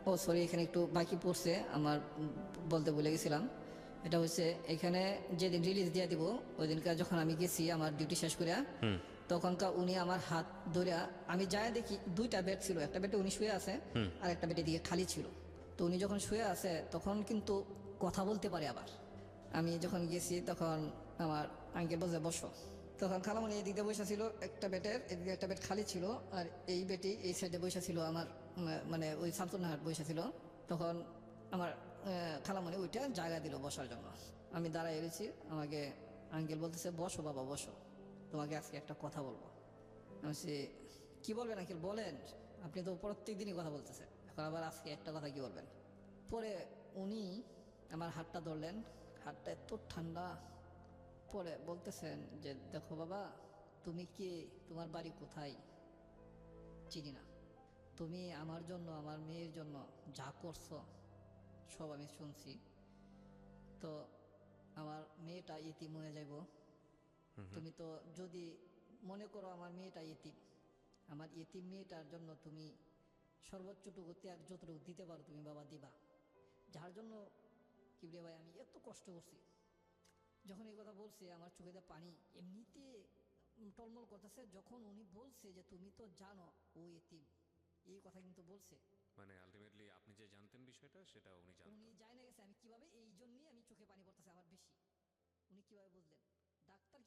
ও সরি এখানে একটু বাকি পড়ছে আমার, বলতে ভুলে গেছিলাম। এটা হচ্ছে এখানে যেদিন রিলিজ দিয়ে দিব ওই দিনকার যখন আমি গেছি আমার ডিউটি শেষ করে, তখনকার উনি আমার হাত ধরে, আমি যাই দেখি 2টা বেড ছিল, একটা বেডে উনি শুয়ে আছে আর একটা বেডে দিকে খালি ছিল। তো উনি যখন শুয়ে আছে তখন কিন্তু কথা বলতে পারে আবার। আমি যখন গেছি তখন আমার আঙ্কেল বসে বসো, তখন খালামণি এই দিকে বসে ছিল একটা বেডের, এদিকে একটা বেড খালি ছিল, আর এই বেডটি এই সাইডে বসে ছিল আমার, মানে ওই শামসুন্নাহার বসে ছিল। তখন আমার খালামণি ওইটা জায়গা দিল বসার জন্য, আমি দাঁড়াই রয়েছি, আমাকে আঙ্কেল বলতেছে বসো বাবা বসো, তোমাকে আজকে একটা কথা বলবো। আমি বলছি কি বলবেন আঙ্কেল বলেন, আপনি তো প্রত্যেক দিনই কথা বলতেছেন, এখন আবার আজকে একটা কথা কি বলবেন? পরে উনি আমার হাতটা ধরলেন, হাতটা এত ঠান্ডা, পরে বলতেছেন যে দেখো বাবা, তুমি কে, তোমার বাড়ি কোথায় চিনি না, তুমি আমার জন্য আমার মেয়ের জন্য যা করছো সব আমি শুনছি, তো আমার মেয়েটা ইতিম হয়ে যাইব, তুমি তো যদি মনে করো আমার মেয়েটা ইতিম, আমার ইতিম মেয়েটার জন্য তুমি সর্বোচ্চটুকু ত্যাগ যতটুকু দিতে পারো তুমি বাবা দিবা, যার জন্য কিবরিয়া ভাই আমি এত কষ্ট করছি। যখন এই কথা বলছে আমার চোখে দিয়ে পানি এমনিতে টলমল করতেছে, যখন উনি বলছে যে তুমি তো জানো ও এতিম, এই কথা কিন্তু বলছে, মানে আলটিমেটলি আপনি যে জানতেন বিষয়টা সেটা উনি জানতেন। উনি জানে গেছে আমি কিভাবে, এই জন্যই আমি চোখে পানি পড়তেছে আমার বেশি। উনি কিভাবে বুঝলেন? ডাক্তার